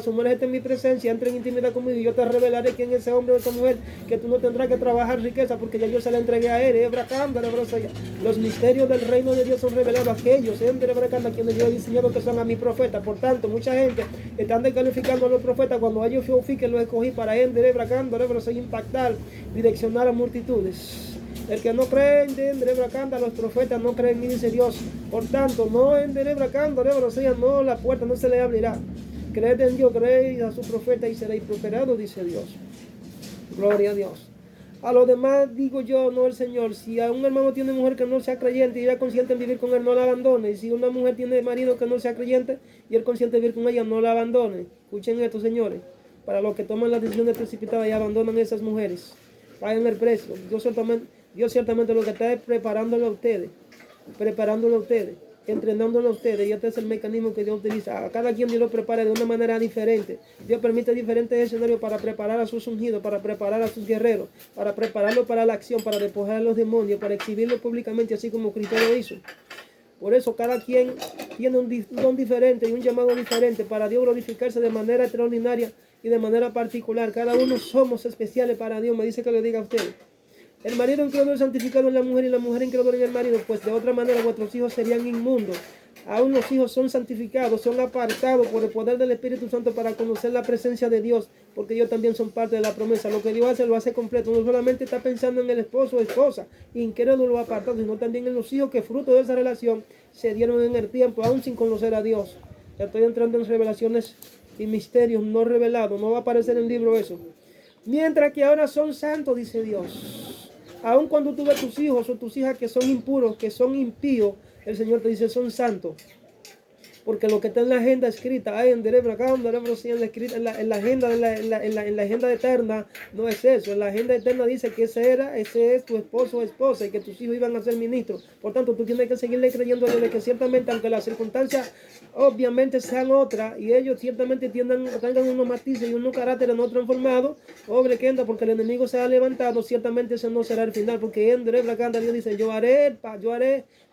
Sumérgete en mi presencia, entra en intimidad conmigo y yo te revelaré quién es ese hombre o esa mujer, que tú no tendrás que trabajar riqueza porque ya yo se la entregué a él. Los misterios del reino de Dios son revelados a aquellos quienes yo he diseñado que son a mis profetas. Por tanto, mucha gente están descalificando a los profetas cuando ellos yo fui que los escogí para impactar, direccionar a multitudes. El que no cree en los profetas no creen en mí, dice Dios. Por tanto, no no, la puerta no se le abrirá. Creed en Dios, creed a su profeta y seréis prosperados, dice Dios. Gloria a Dios. A los demás digo yo, no el Señor. Si a un hermano tiene mujer que no sea creyente y ella consiente en vivir con él, no la abandone. Y si una mujer tiene marido que no sea creyente y él consiente en vivir con ella, no la abandone. Escuchen esto, señores. Para los que toman las decisiones precipitadas y abandonan a esas mujeres, paguen el precio. Dios ciertamente lo que está es preparándolo a ustedes, entrenándolo a ustedes. Y este es el mecanismo que Dios utiliza. A cada quien Dios lo prepara de una manera diferente. Dios permite diferentes escenarios para preparar a sus ungidos, para preparar a sus guerreros, para prepararlos para la acción, para despojar a los demonios, para exhibirlos públicamente, así como Cristo lo hizo. Por eso cada quien tiene un don diferente y un llamado diferente para Dios glorificarse de manera extraordinaria y de manera particular. Cada uno somos especiales para Dios. Me dice que le diga a ustedes. El marido incrédulo es santificado en la mujer y la mujer incrédula en el marido, pues de otra manera vuestros hijos serían inmundos. Aún los hijos son santificados, son apartados por el poder del Espíritu Santo para conocer la presencia de Dios, porque ellos también son parte de la promesa. Lo que Dios hace, lo hace completo. No solamente está pensando en el esposo o esposa, incrédulo o apartado, sino también en los hijos que fruto de esa relación se dieron en el tiempo, aún sin conocer a Dios. Ya estoy entrando en revelaciones y misterios no revelados. No va a aparecer en el libro eso. Mientras que ahora son santos, dice Dios. Aun cuando tú ves tus hijos o tus hijas que son impuros, que son impíos, el Señor te dice son santos. porque lo que está en la agenda escrita, en la agenda en la agenda eterna, no es eso. En la agenda eterna dice que ese es tu esposo o esposa, y que tus hijos iban a ser ministros. Por tanto, tú tienes que seguirle creyendo a Dios de que ciertamente, aunque las circunstancias obviamente sean otras, y ellos ciertamente tengan unos matices y unos caracteres no transformados, pobre que anda, porque el enemigo se ha levantado, ciertamente ese no será el final, porque Dios dice, yo haré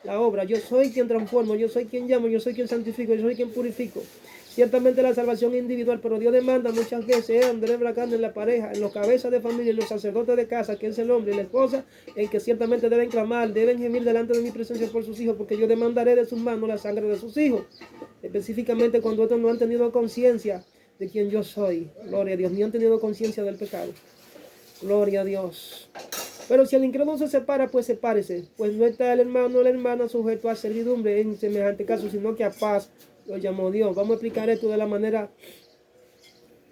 la obra, yo soy quien transformo, yo soy quien llamo, yo soy quien santifico, yo soy quien purifico. Ciertamente la salvación es individual, pero Dios demanda muchas veces, en la pareja, en los cabezas de familia, en los sacerdotes de casa, que es el hombre y la esposa, en que ciertamente deben clamar, deben gemir delante de mi presencia por sus hijos, porque yo demandaré de sus manos la sangre de sus hijos. Específicamente cuando estos no han tenido conciencia de quién yo soy. Gloria a Dios, ni han tenido conciencia del pecado. Gloria a Dios. Pero si el incrédulo se separa, pues sepárese, pues no está el hermano o la hermana sujeto a servidumbre en semejante caso, sino que a paz lo llamó Dios. Vamos a explicar esto de la manera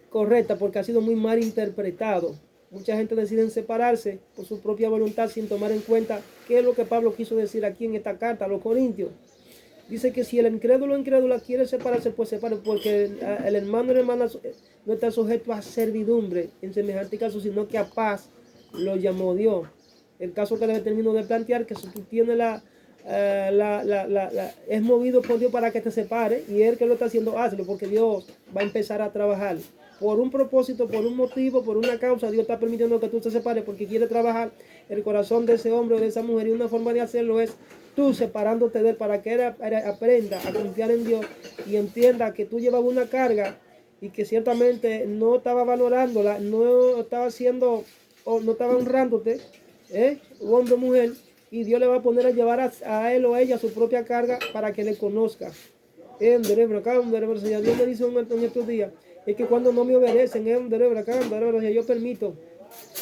correcta, porque ha sido muy mal interpretado. Mucha gente decide separarse por su propia voluntad sin tomar en cuenta qué es lo que Pablo quiso decir aquí en esta carta a los Corintios. Dice que si el incrédulo o incrédula quiere separarse, pues separe, porque el hermano o la hermana no está sujeto a servidumbre en semejante caso, sino que a paz lo llamó Dios. El caso que le termino de plantear, que si tú tienes es movido por Dios para que te separe, y él que lo está haciendo, hazlo, porque Dios va a empezar a trabajar. Por un propósito, por un motivo, por una causa, Dios está permitiendo que tú te separes, porque quiere trabajar el corazón de ese hombre o de esa mujer, y una forma de hacerlo es tú separándote de él, para que él aprenda a confiar en Dios y entienda que tú llevabas una carga y que ciertamente no estaba valorándola, no estaba haciendo o no estaba honrándote, hombre o mujer, y Dios le va a poner a llevar a él o a ella su propia carga para que le conozca. Dios me dice en estos días, es que cuando no me obedecen, yo permito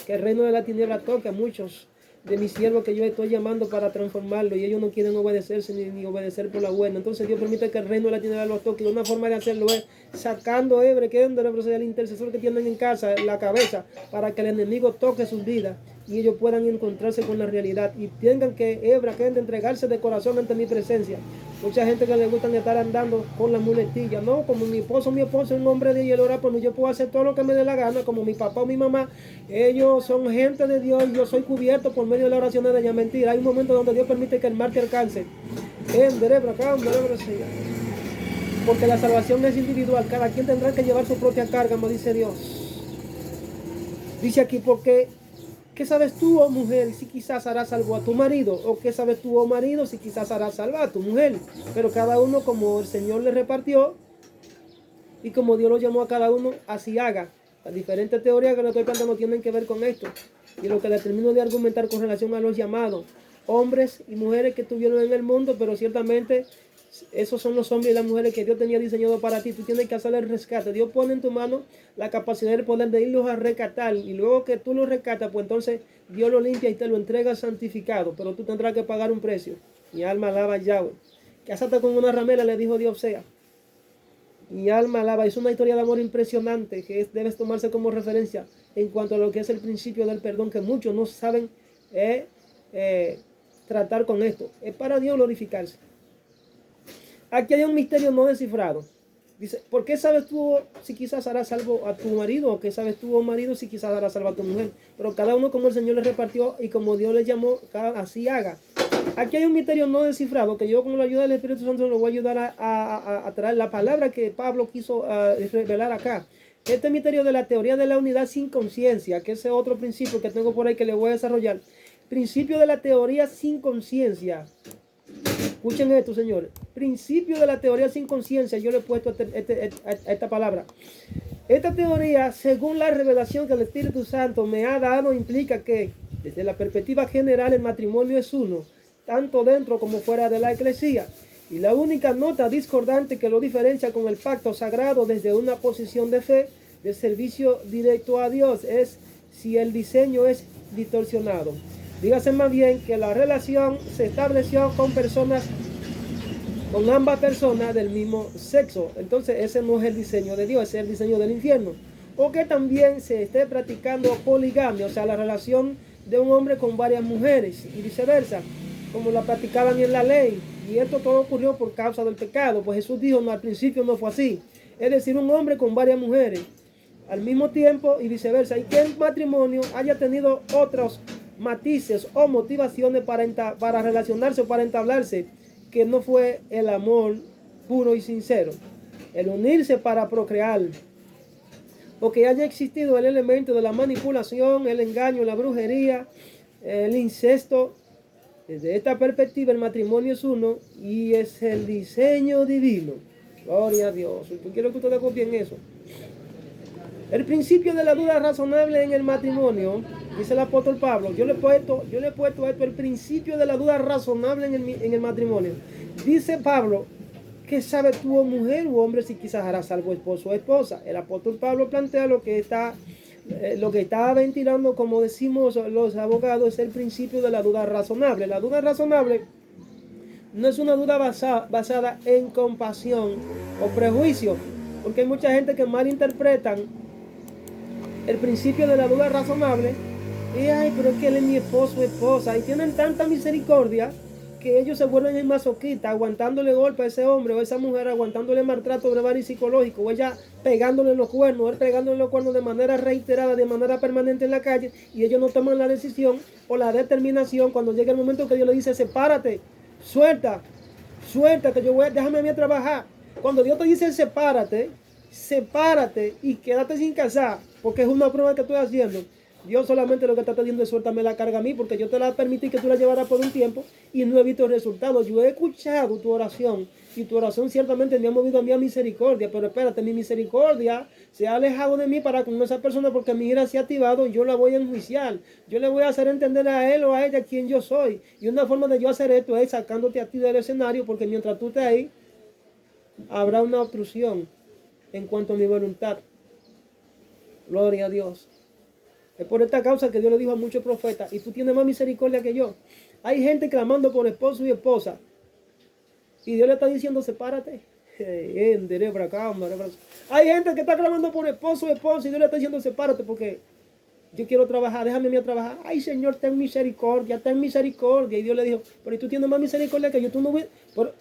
que el reino de la tiniebla toque a muchos de mis siervos que yo estoy llamando para transformarlo, y ellos no quieren obedecerse ni obedecer por la buena. Entonces Dios permite que el reino de la tiniebla los toque, y una forma de hacerlo es sacando el intercesor que tienen en casa, la cabeza, para que el enemigo toque sus vidas y ellos puedan encontrarse con la realidad y tengan que entregarse de corazón ante mi presencia. Mucha gente que le gustan estar andando con las muletillas, no, como mi esposo es un hombre de Dios, él ora por mí, yo puedo hacer todo lo que me dé la gana, como mi papá o mi mamá, ellos son gente de Dios, yo soy cubierto por medio de la oración de ella. Mentira, hay un momento donde Dios permite que el mal te alcance, porque la salvación es individual, cada quien tendrá que llevar su propia carga, como dice Dios. Dice aquí, porque ¿qué sabes tú, oh mujer, si quizás harás salvo a tu marido? ¿O qué sabes tú, oh marido, si quizás harás salvo a tu mujer? Pero cada uno como el Señor le repartió y como Dios lo llamó a cada uno, así haga. Las diferentes teorías que le estoy planteando tienen que ver con esto. Y lo que le termino de argumentar con relación a los llamados, hombres y mujeres que estuvieron en el mundo, pero ciertamente esos son los hombres y las mujeres que Dios tenía diseñado para ti. Tú tienes que hacer el rescate. Dios pone en tu mano la capacidad del poder de irlos a rescatar, y luego que tú los rescatas, pues entonces Dios lo limpia y te lo entrega santificado, pero tú tendrás que pagar un precio. Mi alma alaba a Yahweh. Cásate con una ramera, le dijo Dios sea. Mi alma alaba. Es una historia de amor impresionante que debes tomarse como referencia en cuanto a lo que es el principio del perdón, que muchos no saben tratar con esto. Es para Dios glorificarse. Aquí hay un misterio no descifrado. Dice, ¿por qué sabes tú si quizás harás salvo a tu marido? ¿O qué sabes tú, oh marido, si quizás harás salvo a tu mujer? Pero cada uno como el Señor le repartió y como Dios le llamó, así haga. Aquí hay un misterio no descifrado que yo, con la ayuda del Espíritu Santo, lo voy a ayudar a traer la palabra que Pablo quiso revelar acá. Este misterio de la teoría de la unidad sin conciencia, que ese es otro principio que tengo por ahí que le voy a desarrollar. Principio de la teoría sin conciencia. Escuchen esto, señores. Principio de la teoría sin conciencia. Yo le he puesto esta palabra. Esta teoría, según la revelación que el Espíritu Santo me ha dado, implica que, desde la perspectiva general, el matrimonio es uno, tanto dentro como fuera de la iglesia. Y la única nota discordante que lo diferencia con el pacto sagrado desde una posición de fe, de servicio directo a Dios, es si el diseño es distorsionado. Dígase más bien que la relación se estableció con ambas personas del mismo sexo. Entonces ese no es el diseño de Dios, ese es el diseño del infierno. O que también se esté practicando poligamia, o sea, la relación de un hombre con varias mujeres y viceversa, como la practicaban en la ley. Y esto todo ocurrió por causa del pecado. Pues Jesús dijo, no, al principio no fue así. Es decir, un hombre con varias mujeres al mismo tiempo y viceversa. Y que el matrimonio haya tenido otros matices o motivaciones para relacionarse o para entablarse, que no fue el amor puro y sincero. El unirse para procrear. Porque haya existido el elemento de la manipulación, el engaño, la brujería, el incesto. Desde esta perspectiva el matrimonio es uno y es el diseño divino. Gloria a Dios. Yo quiero que ustedes copien eso. El principio de la duda razonable en el matrimonio, dice el apóstol Pablo, yo le he puesto esto, el principio de la duda razonable en el matrimonio. Dice Pablo, ¿qué sabe tú, mujer u hombre, si quizás harás salvo esposo o esposa? El apóstol Pablo plantea lo que está ventilando, como decimos los abogados, es el principio de la duda razonable. La duda razonable no es una duda basada en compasión o prejuicio, porque hay mucha gente que malinterpretan el principio de la duda razonable y ay, pero es que él es mi esposo o esposa, y tienen tanta misericordia que ellos se vuelven en masoquistas, aguantándole golpe a ese hombre o a esa mujer, aguantándole maltrato verbal y psicológico, o ella pegándole los cuernos, él pegándole los cuernos de manera reiterada, de manera permanente en la calle, y ellos no toman la decisión o la determinación cuando llega el momento que Dios le dice, sepárate, suelta, que déjame a mí trabajar. Cuando Dios te dice sepárate y quédate sin casar, porque es una prueba que estoy haciendo. Dios solamente lo que está diciendo es suéltame la carga a mí, porque yo te la permití que tú la llevaras por un tiempo y no he visto resultados. Yo he escuchado tu oración y tu oración ciertamente me ha movido a mí a misericordia, pero espérate, mi misericordia se ha alejado de mí para con esa persona porque mi ira se ha activado y yo la voy a enjuiciar. Yo le voy a hacer entender a él o a ella quién yo soy. Y una forma de yo hacer esto es sacándote a ti del escenario, porque mientras tú estés ahí, habrá una obstrucción en cuanto a mi voluntad. Gloria a Dios. Es por esta causa que Dios le dijo a muchos profetas, y tú tienes más misericordia que yo. Hay gente clamando por esposo y esposa, y Dios le está diciendo, sepárate. Hay gente que está clamando por esposo y esposa, y Dios le está diciendo, sepárate, porque yo quiero trabajar, déjame a mí a trabajar. Ay, Señor, ten misericordia. Y Dios le dijo, pero tú tienes más misericordia que yo, tú no ves. Pero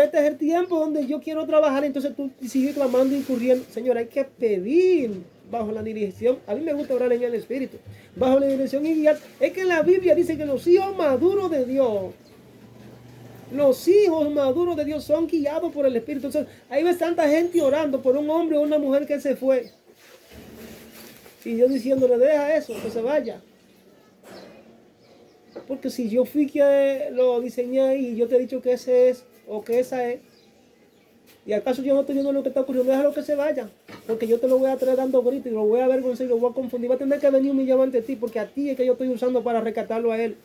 este es el tiempo donde yo quiero trabajar, entonces tú sigues clamando y incurriendo. Señor, hay que pedir bajo la dirección. A mí me gusta orar en el Espíritu. Bajo la dirección y guiar. Es que la Biblia dice que los hijos maduros de Dios, son guiados por el Espíritu. Entonces, ahí ves tanta gente orando por un hombre o una mujer que se fue. Y Dios diciéndole, deja eso, que se vaya. Porque si yo fui que lo diseñé y yo te he dicho que ese es, o que esa es, y acaso yo no estoy viendo lo que está ocurriendo, déjalo que se vaya, porque yo te lo voy a traer dando gritos y lo voy a avergonzar y lo voy a confundir. Va a tener que venir humillado ante ti, porque a ti es que yo estoy usando para rescatarlo a él.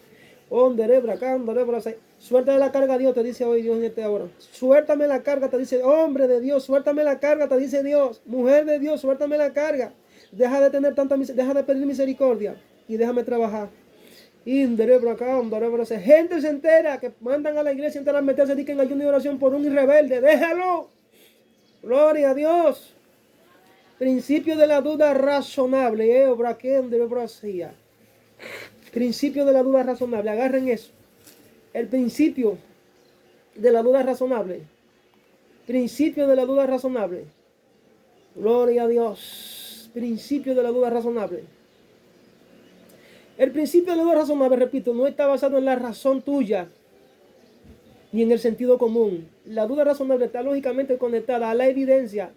Suéltame la carga, Dios, te dice hoy Dios en esta hora. Suéltame la carga, te dice hombre de Dios, suéltame la carga, te dice Dios. Mujer de Dios, suéltame la carga. Deja de tener deja de pedir misericordia y déjame trabajar. Gente se entera que mandan a la iglesia entera a meterse en ayuno y oración por un rebelde. Déjalo. Gloria a Dios. Principio de la duda razonable. Principio de la duda razonable. Agarren eso. El principio de la duda razonable. Principio de la duda razonable. Gloria a Dios. Principio de la duda razonable. El principio de la duda razonable, repito, no está basado en la razón tuya ni en el sentido común. La duda razonable está lógicamente conectada a la evidencia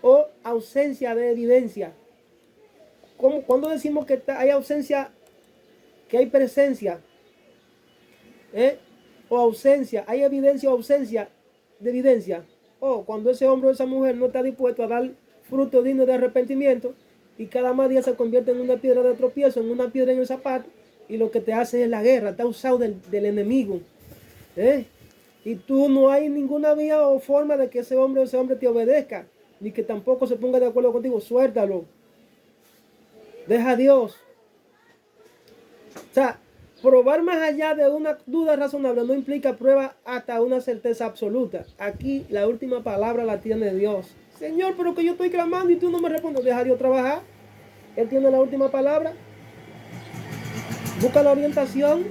o ausencia de evidencia. Cuando decimos que hay ausencia, que hay presencia o ausencia, hay evidencia o ausencia de evidencia. O cuando ese hombre o esa mujer no está dispuesto a dar fruto digno de arrepentimiento, y cada más día se convierte en una piedra de tropiezo, en una piedra en el zapato, y lo que te hace es la guerra, está usado del enemigo. Y tú no hay ninguna vía o forma de que ese hombre te obedezca, ni que tampoco se ponga de acuerdo contigo. Suéltalo. Deja a Dios. O sea, probar más allá de una duda razonable no implica prueba hasta una certeza absoluta. Aquí la última palabra la tiene Dios. Señor, pero que yo estoy clamando y tú no me respondes. Deja a Dios trabajar. Él tiene la última palabra. Busca la orientación.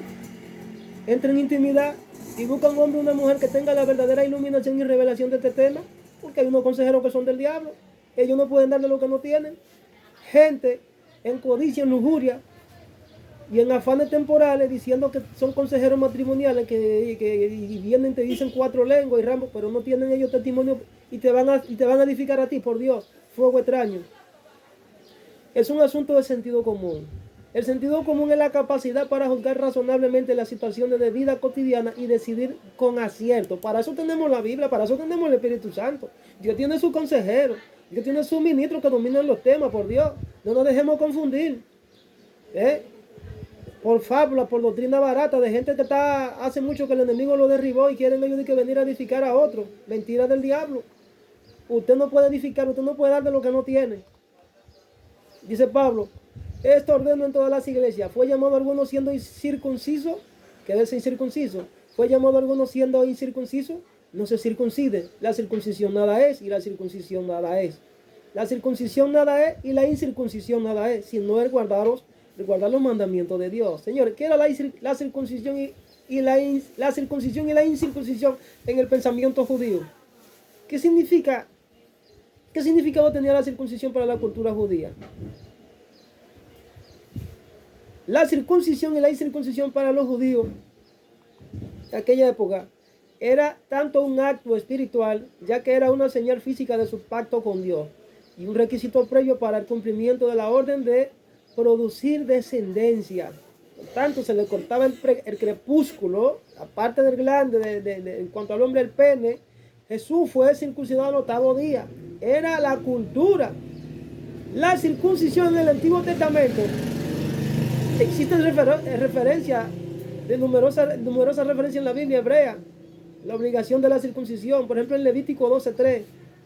Entra en intimidad. Y busca un hombre o una mujer que tenga la verdadera iluminación y revelación de este tema, porque hay unos consejeros que son del diablo. Ellos no pueden darle lo que no tienen. Gente en codicia, en lujuria y en afanes temporales diciendo que son consejeros matrimoniales que y vienen y te dicen 4 lenguas y ramos, pero no tienen ellos testimonio y te van a edificar a ti, por Dios, fuego extraño. Es un asunto de sentido común. El sentido común es la capacidad para juzgar razonablemente las situaciones de vida cotidiana y decidir con acierto. Para eso tenemos la Biblia, para eso tenemos el Espíritu Santo. Dios tiene su consejero, Dios tiene sus ministros que dominan los temas, por Dios. No nos dejemos confundir. Por fábula, por doctrina barata de gente que hace mucho que el enemigo lo derribó y quieren ellos de que venir a edificar a otro. Mentira del diablo. Usted no puede edificar, usted no puede dar de lo que no tiene. Dice Pablo, esto ordeno en todas las iglesias. Fue llamado alguno siendo incircunciso, quédese incircunciso. Fue llamado alguno siendo incircunciso, no se circuncide. La circuncisión nada es y la circuncisión nada es. La circuncisión nada es y la incircuncisión nada es, sino el guardar los mandamientos de Dios. Señores, ¿qué era la circuncisión y la circuncisión y la incircuncisión en el pensamiento judío? ¿Qué significado tenía la circuncisión para la cultura judía? La circuncisión y la incircuncisión para los judíos de aquella época era tanto un acto espiritual, ya que era una señal física de su pacto con Dios y un requisito previo para el cumplimiento de la orden de producir descendencia. Por tanto, se le cortaba el crepúsculo, aparte del glande, en cuanto al hombre, el pene. Jesús fue circuncidado al 8º día. Era la cultura. La circuncisión en el Antiguo Testamento, existen referencias de numerosas referencias en la Biblia hebrea. La obligación de la circuncisión, por ejemplo en Levítico 12:3,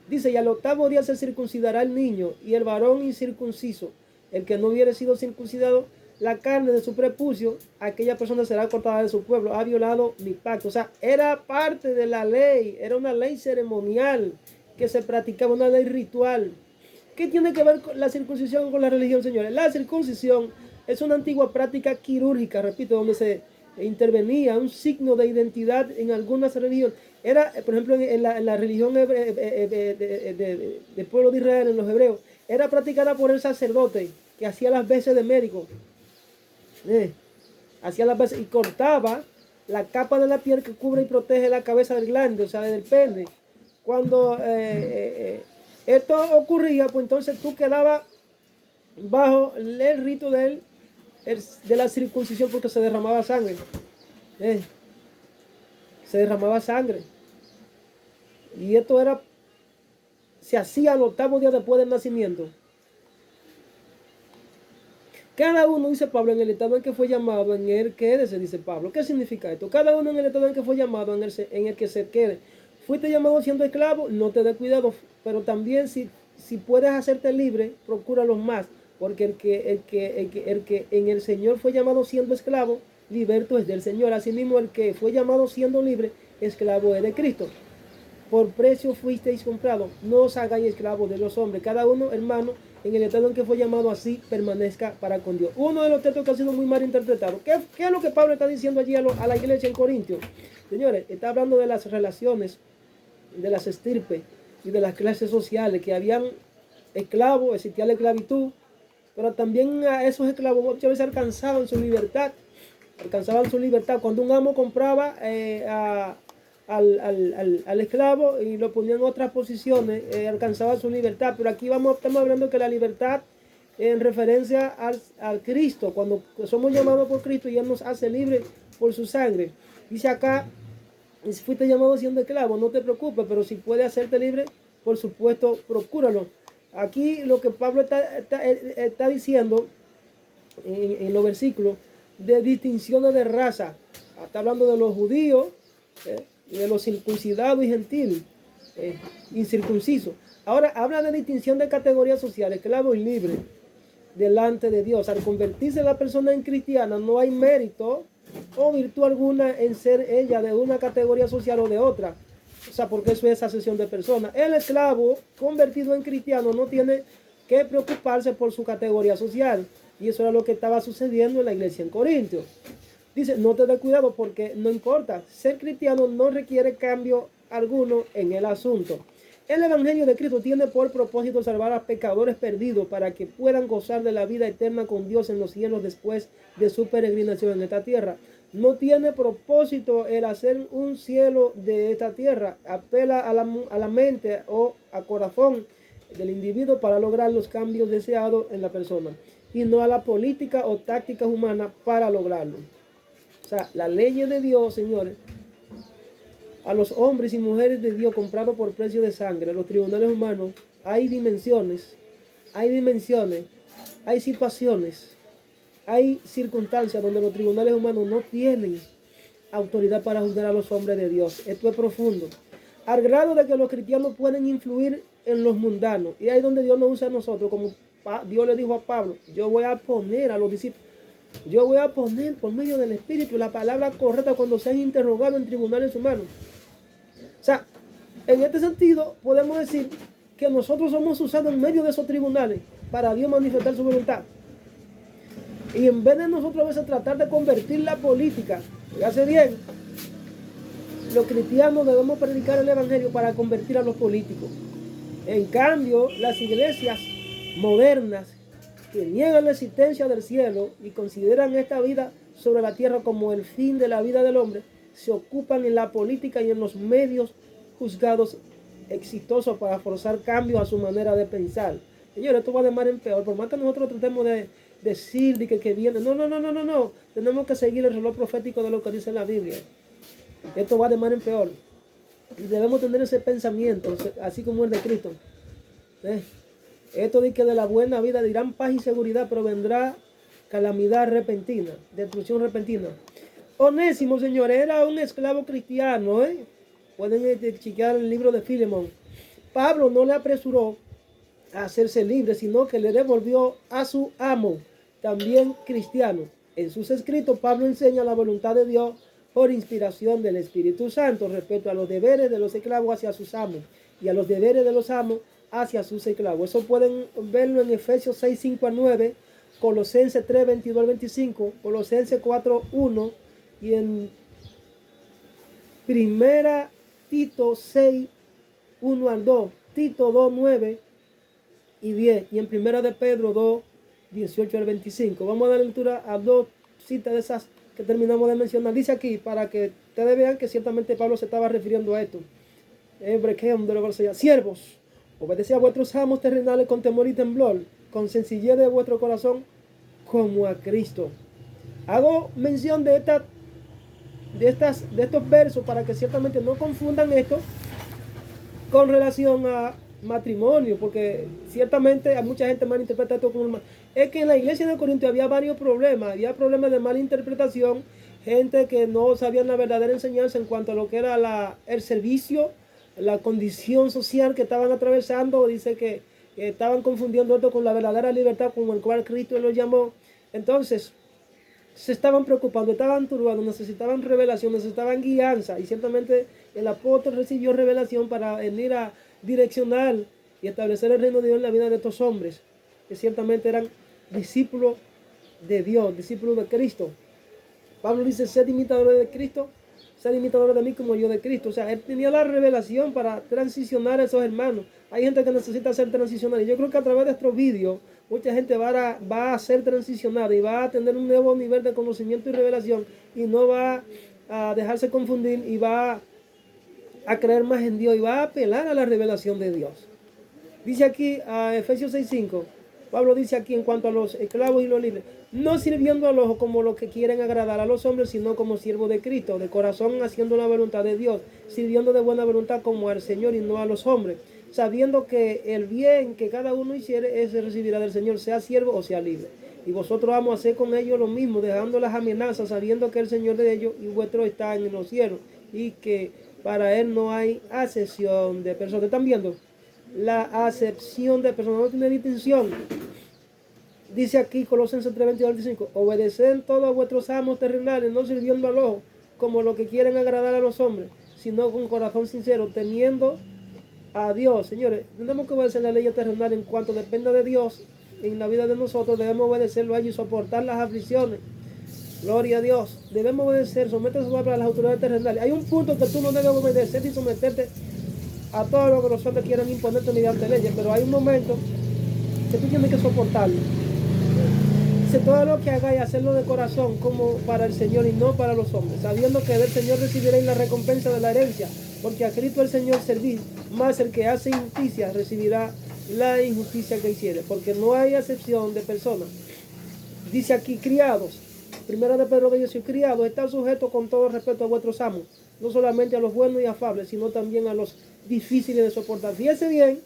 dice, y al 8º día se circuncidará el niño y el varón incircunciso. El que no hubiere sido circuncidado, la carne de su prepucio, aquella persona será cortada de su pueblo, ha violado mi pacto. O sea, era parte de la ley, era una ley ceremonial que se practicaba, una ley ritual. ¿Qué tiene que ver la circuncisión con la religión, señores? La circuncisión es una antigua práctica quirúrgica, repito, donde se intervenía un signo de identidad en algunas religiones. Era, por ejemplo, en la religión del pueblo de Israel, en los hebreos, era practicada por el sacerdote que hacía las veces de médico. Hacía las veces y cortaba la capa de la piel que cubre y protege la cabeza del glande, o sea, del pene. Cuando esto ocurría, pues entonces tú quedabas bajo el rito de la circuncisión porque se derramaba sangre. Se derramaba sangre. Y esto se hacía al 8º día después del nacimiento. Cada uno, dice Pablo, en el estado en que fue llamado, en el quédese, dice Pablo. ¿Qué significa esto? Cada uno en el estado en que fue llamado, en el que se quede. Fuiste llamado siendo esclavo, no te dé cuidado, pero también si puedes hacerte libre, procúralo más, porque el que en el Señor fue llamado siendo esclavo, liberto es del Señor. Asimismo, el que fue llamado siendo libre, esclavo es de Cristo. Por precio fuisteis comprados, no os hagáis esclavos de los hombres. Cada uno, hermano, en el estado en que fue llamado así, permanezca para con Dios. Uno de los textos que ha sido muy mal interpretado. ¿Qué es lo que Pablo está diciendo allí a la iglesia en Corintios? Señores, está hablando de las relaciones, de las estirpes y de las clases sociales, que habían esclavos, existía la esclavitud, pero también a esos esclavos muchas veces alcanzaban su libertad. Cuando un amo compraba al esclavo y lo ponía en otras posiciones, alcanzaba su libertad. Pero aquí estamos hablando que la libertad en referencia al Cristo, cuando somos llamados por Cristo y Él nos hace libres por su sangre. Dice acá, si fuiste llamado siendo esclavo, no te preocupes, pero si puedes hacerte libre, por supuesto, procúralo. Aquí lo que Pablo está diciendo en los versículos de distinciones de raza. Está hablando de los judíos, de los circuncidados y gentiles, incircuncisos. Ahora habla de distinción de categorías sociales, esclavo y libre, delante de Dios. Al convertirse la persona en cristiana, no hay mérito o virtud alguna en ser ella de una categoría social o de otra. O sea, porque eso es asesión de personas. El esclavo convertido en cristiano no tiene que preocuparse por su categoría social. Y eso era lo que estaba sucediendo en la iglesia en Corintios. Dice, no te dé cuidado porque no importa. Ser cristiano no requiere cambio alguno en el asunto. El Evangelio de Cristo tiene por propósito salvar a pecadores perdidos para que puedan gozar de la vida eterna con Dios en los cielos después de su peregrinación en esta tierra. No tiene propósito el hacer un cielo de esta tierra. Apela a la mente o al corazón del individuo para lograr los cambios deseados en la persona y no a la política o tácticas humanas para lograrlo. O sea, la ley de Dios, señores, a los hombres y mujeres de Dios comprados por precio de sangre, los tribunales humanos, hay dimensiones, hay situaciones, hay circunstancias donde los tribunales humanos no tienen autoridad para juzgar a los hombres de Dios. Esto es profundo. Al grado de que los cristianos pueden influir en los mundanos. Y ahí es donde Dios nos usa a nosotros, como Dios le dijo a Pablo, yo voy a poner a los discípulos, yo voy a poner por medio del Espíritu la palabra correcta cuando sean interrogados en tribunales humanos. O sea, en este sentido podemos decir que nosotros somos usados en medio de esos tribunales para Dios manifestar su voluntad. Y en vez de nosotros a veces tratar de convertir la política, hace bien, los cristianos debemos predicar el Evangelio para convertir a los políticos. En cambio, las iglesias modernas que niegan la existencia del cielo y consideran esta vida sobre la tierra como el fin de la vida del hombre, se ocupan en la política y en los medios juzgados exitosos para forzar cambios a su manera de pensar. Señores, esto va de mal en peor. Por más que nosotros tratemos de decir que viene, no. Tenemos que seguir el reloj profético de lo que dice la Biblia. Esto va de mal en peor. Y debemos tener ese pensamiento, así como el de Cristo. Esto de que de la buena vida dirán paz y seguridad, pero vendrá calamidad repentina, destrucción repentina. Onésimo, señores, era un esclavo cristiano. Pueden chequear el libro de Filemón. Pablo no le apresuró a hacerse libre, sino que le devolvió a su amo, también cristiano. En sus escritos, Pablo enseña la voluntad de Dios por inspiración del Espíritu Santo respecto a los deberes de los esclavos hacia sus amos y a los deberes de los amos hacia sus esclavos. Eso pueden verlo en Efesios 6, 5 a 9, Colosenses 3, 22 al 25, Colosenses 4, 1 y en Primera Tito 6, 1 al 2, Tito 2, 9 y 10 y en Primera de Pedro 2, 18 al 25. Vamos a dar lectura a dos citas de esas que terminamos de mencionar. Dice aquí, para que ustedes vean que ciertamente Pablo se estaba refiriendo a esto. Siervos, obedeced a vuestros amos terrenales con temor y temblor, con sencillez de vuestro corazón, como a Cristo. Hago mención de estos versos para que ciertamente no confundan esto con relación a matrimonio, porque ciertamente a mucha gente malinterpreta esto como es que en la iglesia de Corinto había varios problemas, había problemas de malinterpretación, gente que no sabían la verdadera enseñanza en cuanto a lo que era el servicio, la condición social que estaban atravesando. Dice que estaban confundiendo esto con la verdadera libertad como el cual Cristo lo llamó. Entonces se estaban preocupando, estaban turbados, necesitaban revelación, necesitaban guianza, y ciertamente el apóstol recibió revelación para venir a direccionar y establecer el reino de Dios en la vida de estos hombres, que ciertamente eran discípulos de Dios, discípulos de Cristo. Pablo dice, sed imitadores de Cristo, sed imitadores de mí como yo de Cristo. O sea, él tenía la revelación para transicionar a esos hermanos. Hay gente que necesita ser transicionada, y yo creo que a través de estos vídeos mucha gente va a ser transicionada y va a tener un nuevo nivel de conocimiento y revelación, y no va a dejarse confundir y va a creer más en Dios y va a apelar a la revelación de Dios. Dice aquí a Efesios 6:5, Pablo dice aquí en cuanto a los esclavos y los libres, no sirviendo al ojo como los que quieren agradar a los hombres, sino como siervos de Cristo, de corazón haciendo la voluntad de Dios, sirviendo de buena voluntad como al Señor y no a los hombres, sabiendo que el bien que cada uno hiciere, ese recibirá del Señor, sea siervo o sea libre. Y vosotros vamos a hacer con ellos lo mismo, dejando las amenazas, sabiendo que el Señor de ellos y vuestro está en los cielos, y que para Él no hay acepción de personas. ¿Están viendo? La acepción de personas no tiene distinción. Dice aquí Colosenses 3, 22 al 25, obedeced todos a vuestros amos terrenales, no sirviendo al ojo, como los que quieren agradar a los hombres, sino con corazón sincero, temiendo a Dios. Señores, tenemos que obedecer la ley terrenal en cuanto dependa de Dios en la vida de nosotros. Debemos obedecerlo a ellos y soportar las aflicciones. Gloria a Dios. Debemos obedecer, someterse a las autoridades terrenales. Hay un punto que tú no debes obedecer y someterte a todo lo que los hombres quieran imponerte mediante leyes, pero hay un momento que tú tienes que soportarlo. Dice, todo lo que hagáis, hacerlo de corazón como para el Señor y no para los hombres, sabiendo que del Señor recibiréis la recompensa de la herencia, porque a Cristo el Señor servís, más el que hace injusticia recibirá la injusticia que hiciere, porque no hay acepción de personas. Dice aquí, criados, primera de Pedro de 18, criados, están sujetos con todo respeto a vuestros amos, no solamente a los buenos y afables, sino también a los difíciles de soportar. Fíjense bien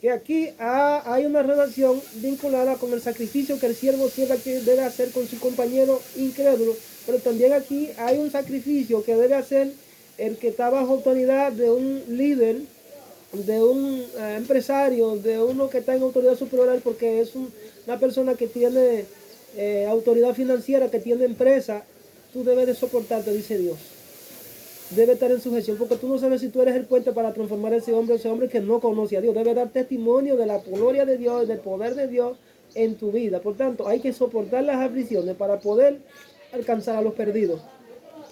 que aquí hay una relación vinculada con el sacrificio que el siervo siempre debe hacer con su compañero incrédulo, pero también aquí hay un sacrificio que debe hacer el que está bajo autoridad de un líder, de un empresario, de uno que está en autoridad superior, porque es una persona que tiene autoridad financiera, que tiene empresa. Tú debes de soportarte, dice Dios. Debe estar en sujeción, porque tú no sabes si tú eres el puente para transformar a ese hombre que no conoce a Dios. Debe dar testimonio de la gloria de Dios, del poder de Dios en tu vida. Por tanto, hay que soportar las aflicciones para poder alcanzar a los perdidos.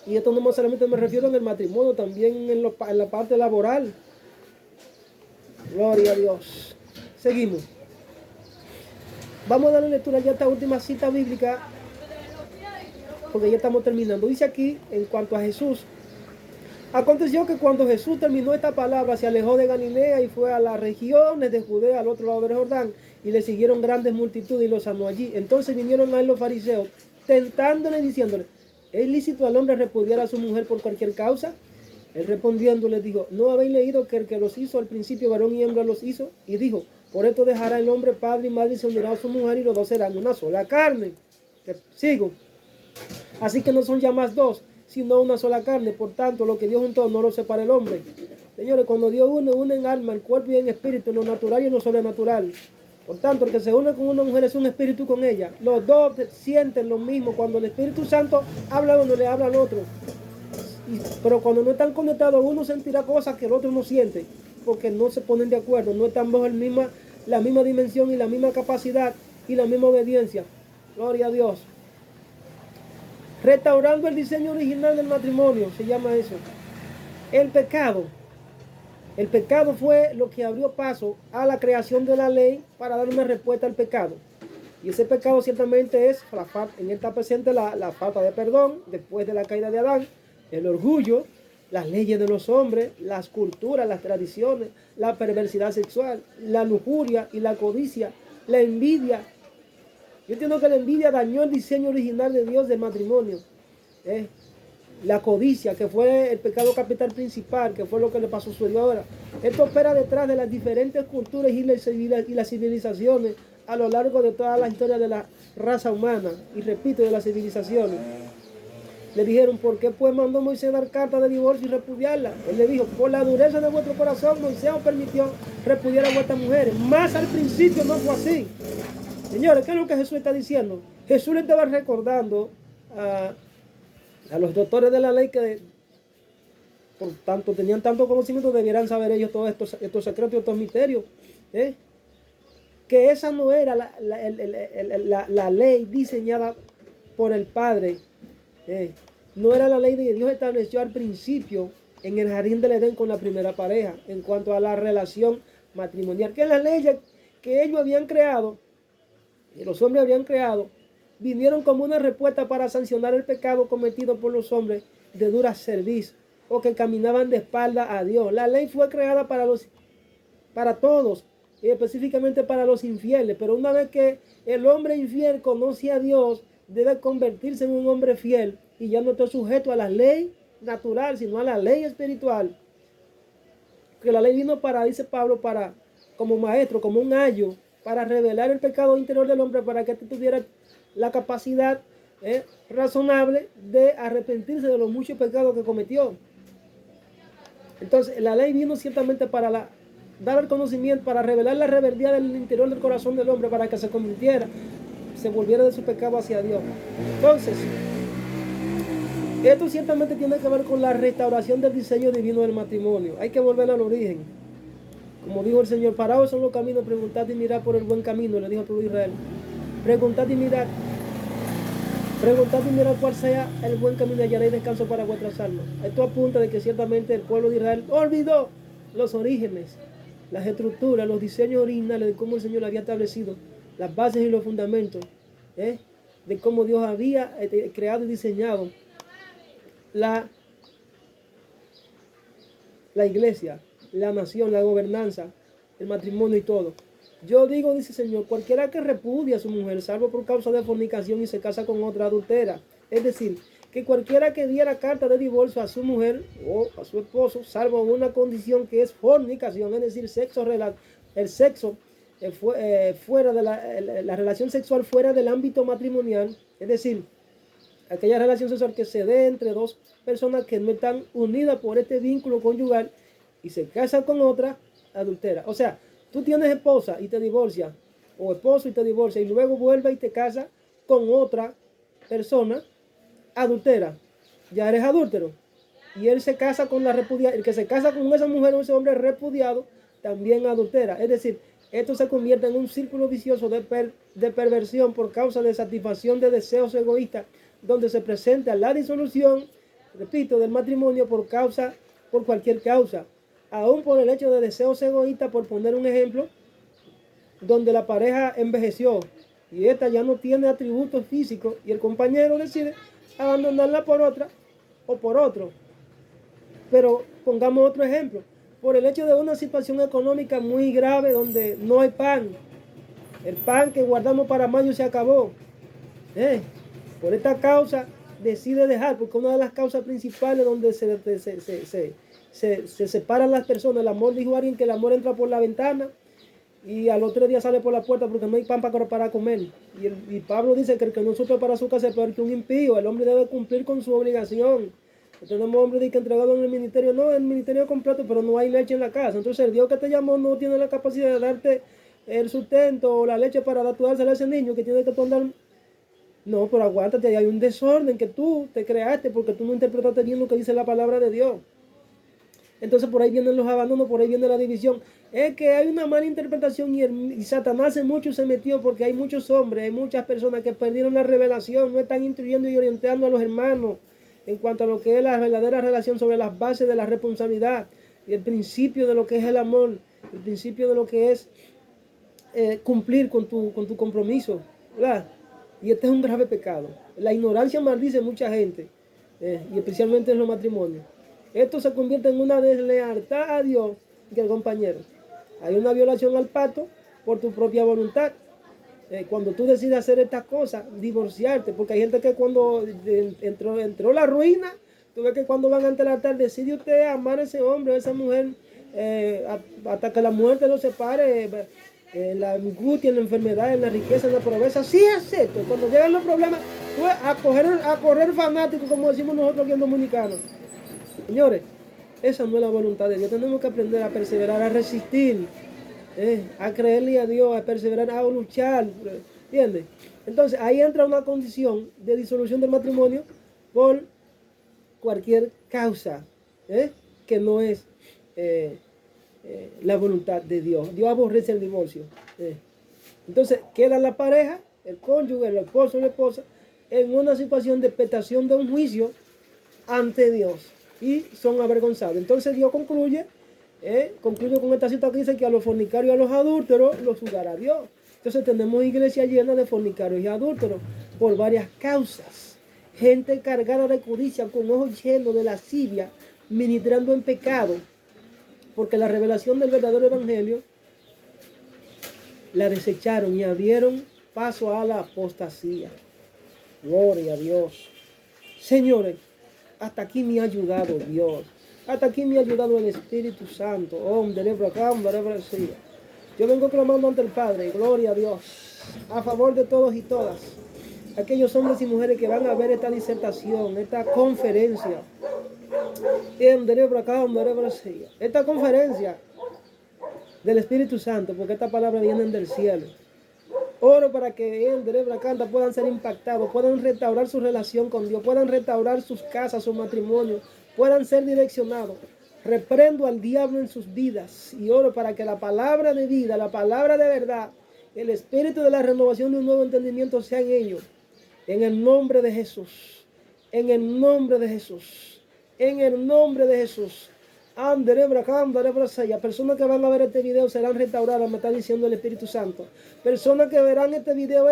Y esto no solamente me refiero en el matrimonio, también en la parte laboral. Gloria a Dios. Seguimos. Vamos a darle lectura ya a esta última cita bíblica, porque ya estamos terminando. Dice aquí, en cuanto a Jesús, aconteció que cuando Jesús terminó esta palabra, se alejó de Galilea y fue a las regiones de Judea, al otro lado del Jordán, y le siguieron grandes multitudes y lo sanó allí. Entonces vinieron a él los fariseos, tentándole, diciéndole, ¿es lícito al hombre repudiar a su mujer por cualquier causa? Él respondiendo les dijo, ¿no habéis leído que el que los hizo al principio varón y hembra los hizo? Y dijo, por esto dejará el hombre padre y madre y se unirá a su mujer y los dos serán una sola carne. Sigo. Así que no son ya más dos, sino una sola carne. Por tanto, lo que Dios juntó no lo separa el hombre. Señores, cuando Dios une en alma, en cuerpo y en espíritu, en lo natural y en lo sobrenatural. Por tanto, el que se une con una mujer es un espíritu con ella. Los dos sienten lo mismo. Cuando el Espíritu Santo habla a uno, le habla al otro. Pero cuando no están conectados, uno sentirá cosas que el otro no siente, porque no se ponen de acuerdo, no están bajo la misma dimensión y la misma capacidad y la misma obediencia. Gloria a Dios. Restaurando el diseño original del matrimonio, se llama eso. El pecado fue lo que abrió paso a la creación de la ley para dar una respuesta al pecado. Y ese pecado ciertamente es, en esta presente, la falta de perdón después de la caída de Adán, el orgullo, las leyes de los hombres, las culturas, las tradiciones, la perversidad sexual, la lujuria y la codicia, la envidia. Yo entiendo que la envidia dañó el diseño original de Dios del matrimonio. La codicia, que fue el pecado capital principal, que fue lo que le pasó a su ahora. Esto opera detrás de las diferentes culturas y las civilizaciones a lo largo de toda la historia de la raza humana. Y repito, de las civilizaciones. Le dijeron, ¿por qué pues mandó Moisés dar carta de divorcio y repudiarla? Él le dijo, por la dureza de vuestro corazón, Moisés os permitió repudiar a vuestras mujeres. Más al principio no fue así. Señores, ¿qué es lo que Jesús está diciendo? Jesús le estaba recordando a los doctores de la ley que, por tanto, tenían tanto conocimiento, debieran saber ellos todos estos secretos y estos misterios. Que esa no era la ley diseñada por el Padre. No era la ley que Dios estableció al principio en el jardín del Edén con la primera pareja en cuanto a la relación matrimonial, que las leyes que ellos habían creado, que los hombres habían creado, vinieron como una respuesta para sancionar el pecado cometido por los hombres de dura servicio o que caminaban de espalda a Dios. La ley fue creada para todos y específicamente para los infieles, pero una vez que el hombre infiel conoce a Dios, debe convertirse en un hombre fiel y ya no está sujeto a la ley natural, sino a la ley espiritual. Que la ley vino para, dice Pablo, como maestro, como un ayo, para revelar el pecado interior del hombre, para que tuviera la capacidad razonable de arrepentirse de los muchos pecados que cometió. Entonces, la ley vino ciertamente para dar el conocimiento, para revelar la rebeldía del interior del corazón del hombre, para que se convirtiera, se volviera de su pecado hacia Dios. Entonces, esto ciertamente tiene que ver con la restauración del diseño divino del matrimonio. Hay que volver al origen. Como dijo el Señor, paraos son los caminos, preguntad y mirad por el buen camino, le dijo a todo Israel. Preguntad y mirad. Preguntad y mirad cuál sea el buen camino y hallaréis descanso para vuestras almas. Esto apunta de que ciertamente el pueblo de Israel olvidó los orígenes, las estructuras, los diseños originales de cómo el Señor había establecido las bases y los fundamentos, de cómo Dios había creado y diseñado la iglesia, la nación, la gobernanza, el matrimonio y todo. Yo digo, dice el Señor, cualquiera que repudia a su mujer, salvo por causa de fornicación y se casa con otra adultera. Es decir, que cualquiera que diera carta de divorcio a su mujer o a su esposo, salvo en una condición que es fornicación, es decir, el sexo fuera de la relación sexual fuera del ámbito matrimonial, es decir, aquella relación sexual que se dé entre dos personas que no están unidas por este vínculo conyugal y se casan con otra adultera. O sea, tú tienes esposa y te divorcias, o esposo y te divorcia, y luego vuelve y te casa con otra persona adultera. Ya eres adúltero. Y él se casa con la repudiada. El que se casa con esa mujer o ese hombre repudiado, también adultera. Es decir, esto se convierte en un círculo vicioso de perversión por causa de satisfacción de deseos egoístas, donde se presenta la disolución, repito, del matrimonio por cualquier causa. Aún por el hecho de deseos egoístas, por poner un ejemplo, donde la pareja envejeció y esta ya no tiene atributos físicos y el compañero decide abandonarla por otra o por otro. Pero pongamos otro ejemplo, por el hecho de una situación económica muy grave donde no hay pan, el pan que guardamos para mayo se acabó. Por esta causa decide dejar, porque una de las causas principales donde se separan las personas, el amor, dijo alguien que el amor entra por la ventana y al otro día sale por la puerta porque no hay pan para comer. Y Pablo dice que el que no supe para su casa es peor que un impío. El hombre debe cumplir con su obligación. Tenemos hombres que entregado en el ministerio, no, el ministerio completo, pero no hay leche en la casa. Entonces el Dios que te llamó no tiene la capacidad de darte el sustento o la leche para dársela a ese niño que tiene que tomar. No, pero aguántate, hay un desorden que tú te creaste porque tú no interpretaste bien lo que dice la palabra de Dios. Entonces por ahí vienen los abandonos, por ahí viene la división. Es que hay una mala interpretación y Satanás en mucho se metió porque hay muchos hombres, hay muchas personas que perdieron la revelación, no están instruyendo y orientando a los hermanos en cuanto a lo que es la verdadera relación sobre las bases de la responsabilidad y el principio de lo que es el amor, el principio de lo que es cumplir con tu compromiso, ¿verdad? Y este es un grave pecado. La ignorancia maldice a mucha gente, y especialmente en los matrimonios. Esto se convierte en una deslealtad a Dios y al compañero. Hay una violación al pacto por tu propia voluntad. Cuando tú decides hacer estas cosas, divorciarte, porque hay gente que cuando entró la ruina, tú ves que cuando van ante el altar, decide usted amar a ese hombre o a esa mujer hasta que la muerte los separe, la angustia, la enfermedad, la riqueza, la pobreza. Sí es esto. Cuando llegan los problemas, tú a correr fanático, como decimos nosotros aquí en Dominicanos. Señores, esa no es la voluntad de Dios. Tenemos que aprender a perseverar, a resistir, a creerle a Dios, a perseverar, a luchar. ¿Entiendes? Entonces ahí entra una condición de disolución del matrimonio por cualquier causa que no es la voluntad de Dios. Dios aborrece el divorcio. Entonces queda la pareja, el cónyuge, el esposo o la esposa, en una situación de expectación de un juicio ante Dios. Y son avergonzados. Entonces Dios concluye con esta cita que dice que a los fornicarios y a los adúlteros los juzgará Dios. Entonces tenemos iglesia llena de fornicarios y adúlteros por varias causas. Gente cargada de codicia, con ojos llenos de lascivia, ministrando en pecado, porque la revelación del verdadero evangelio la desecharon y abrieron paso a la apostasía. Gloria a Dios. Señores, hasta aquí me ha ayudado Dios. Hasta aquí me ha ayudado el Espíritu Santo. Yo vengo clamando ante el Padre, gloria a Dios, a favor de todos y todas aquellos hombres y mujeres que van a ver esta disertación, esta conferencia. Esta conferencia del Espíritu Santo, porque estas palabras vienen del cielo. Oro para que puedan ser impactados, puedan restaurar su relación con Dios, puedan restaurar sus casas, sus matrimonios, puedan ser direccionados. Reprendo al diablo en sus vidas y oro para que la palabra de vida, la palabra de verdad, el espíritu de la renovación de un nuevo entendimiento sea en ellos. En el nombre de Jesús. En el nombre de Jesús. En el nombre de Jesús. Personas que van a ver este video serán restauradas, me está diciendo el Espíritu Santo. Personas que verán este video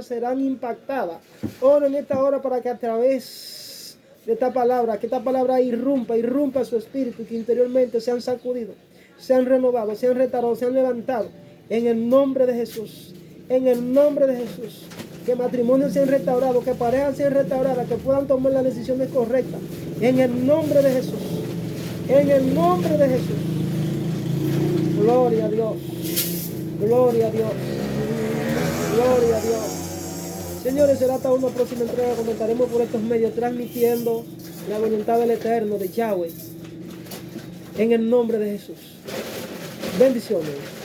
serán impactadas. Oro en esta hora para que a través de esta palabra, que esta palabra irrumpa su espíritu, que interiormente sean sacudidos, sean renovados, sean restaurados, sean levantados. En el nombre de Jesús. En el nombre de Jesús. Que matrimonios sean restaurados, que parejas sean restauradas, que puedan tomar las decisiones correctas. En el nombre de Jesús. En el nombre de Jesús. Gloria a Dios. Gloria a Dios. Gloria a Dios. Señores, será hasta una próxima entrega cuando estaremos por estos medios transmitiendo la voluntad del Eterno, de Yahweh. En el nombre de Jesús. Bendiciones.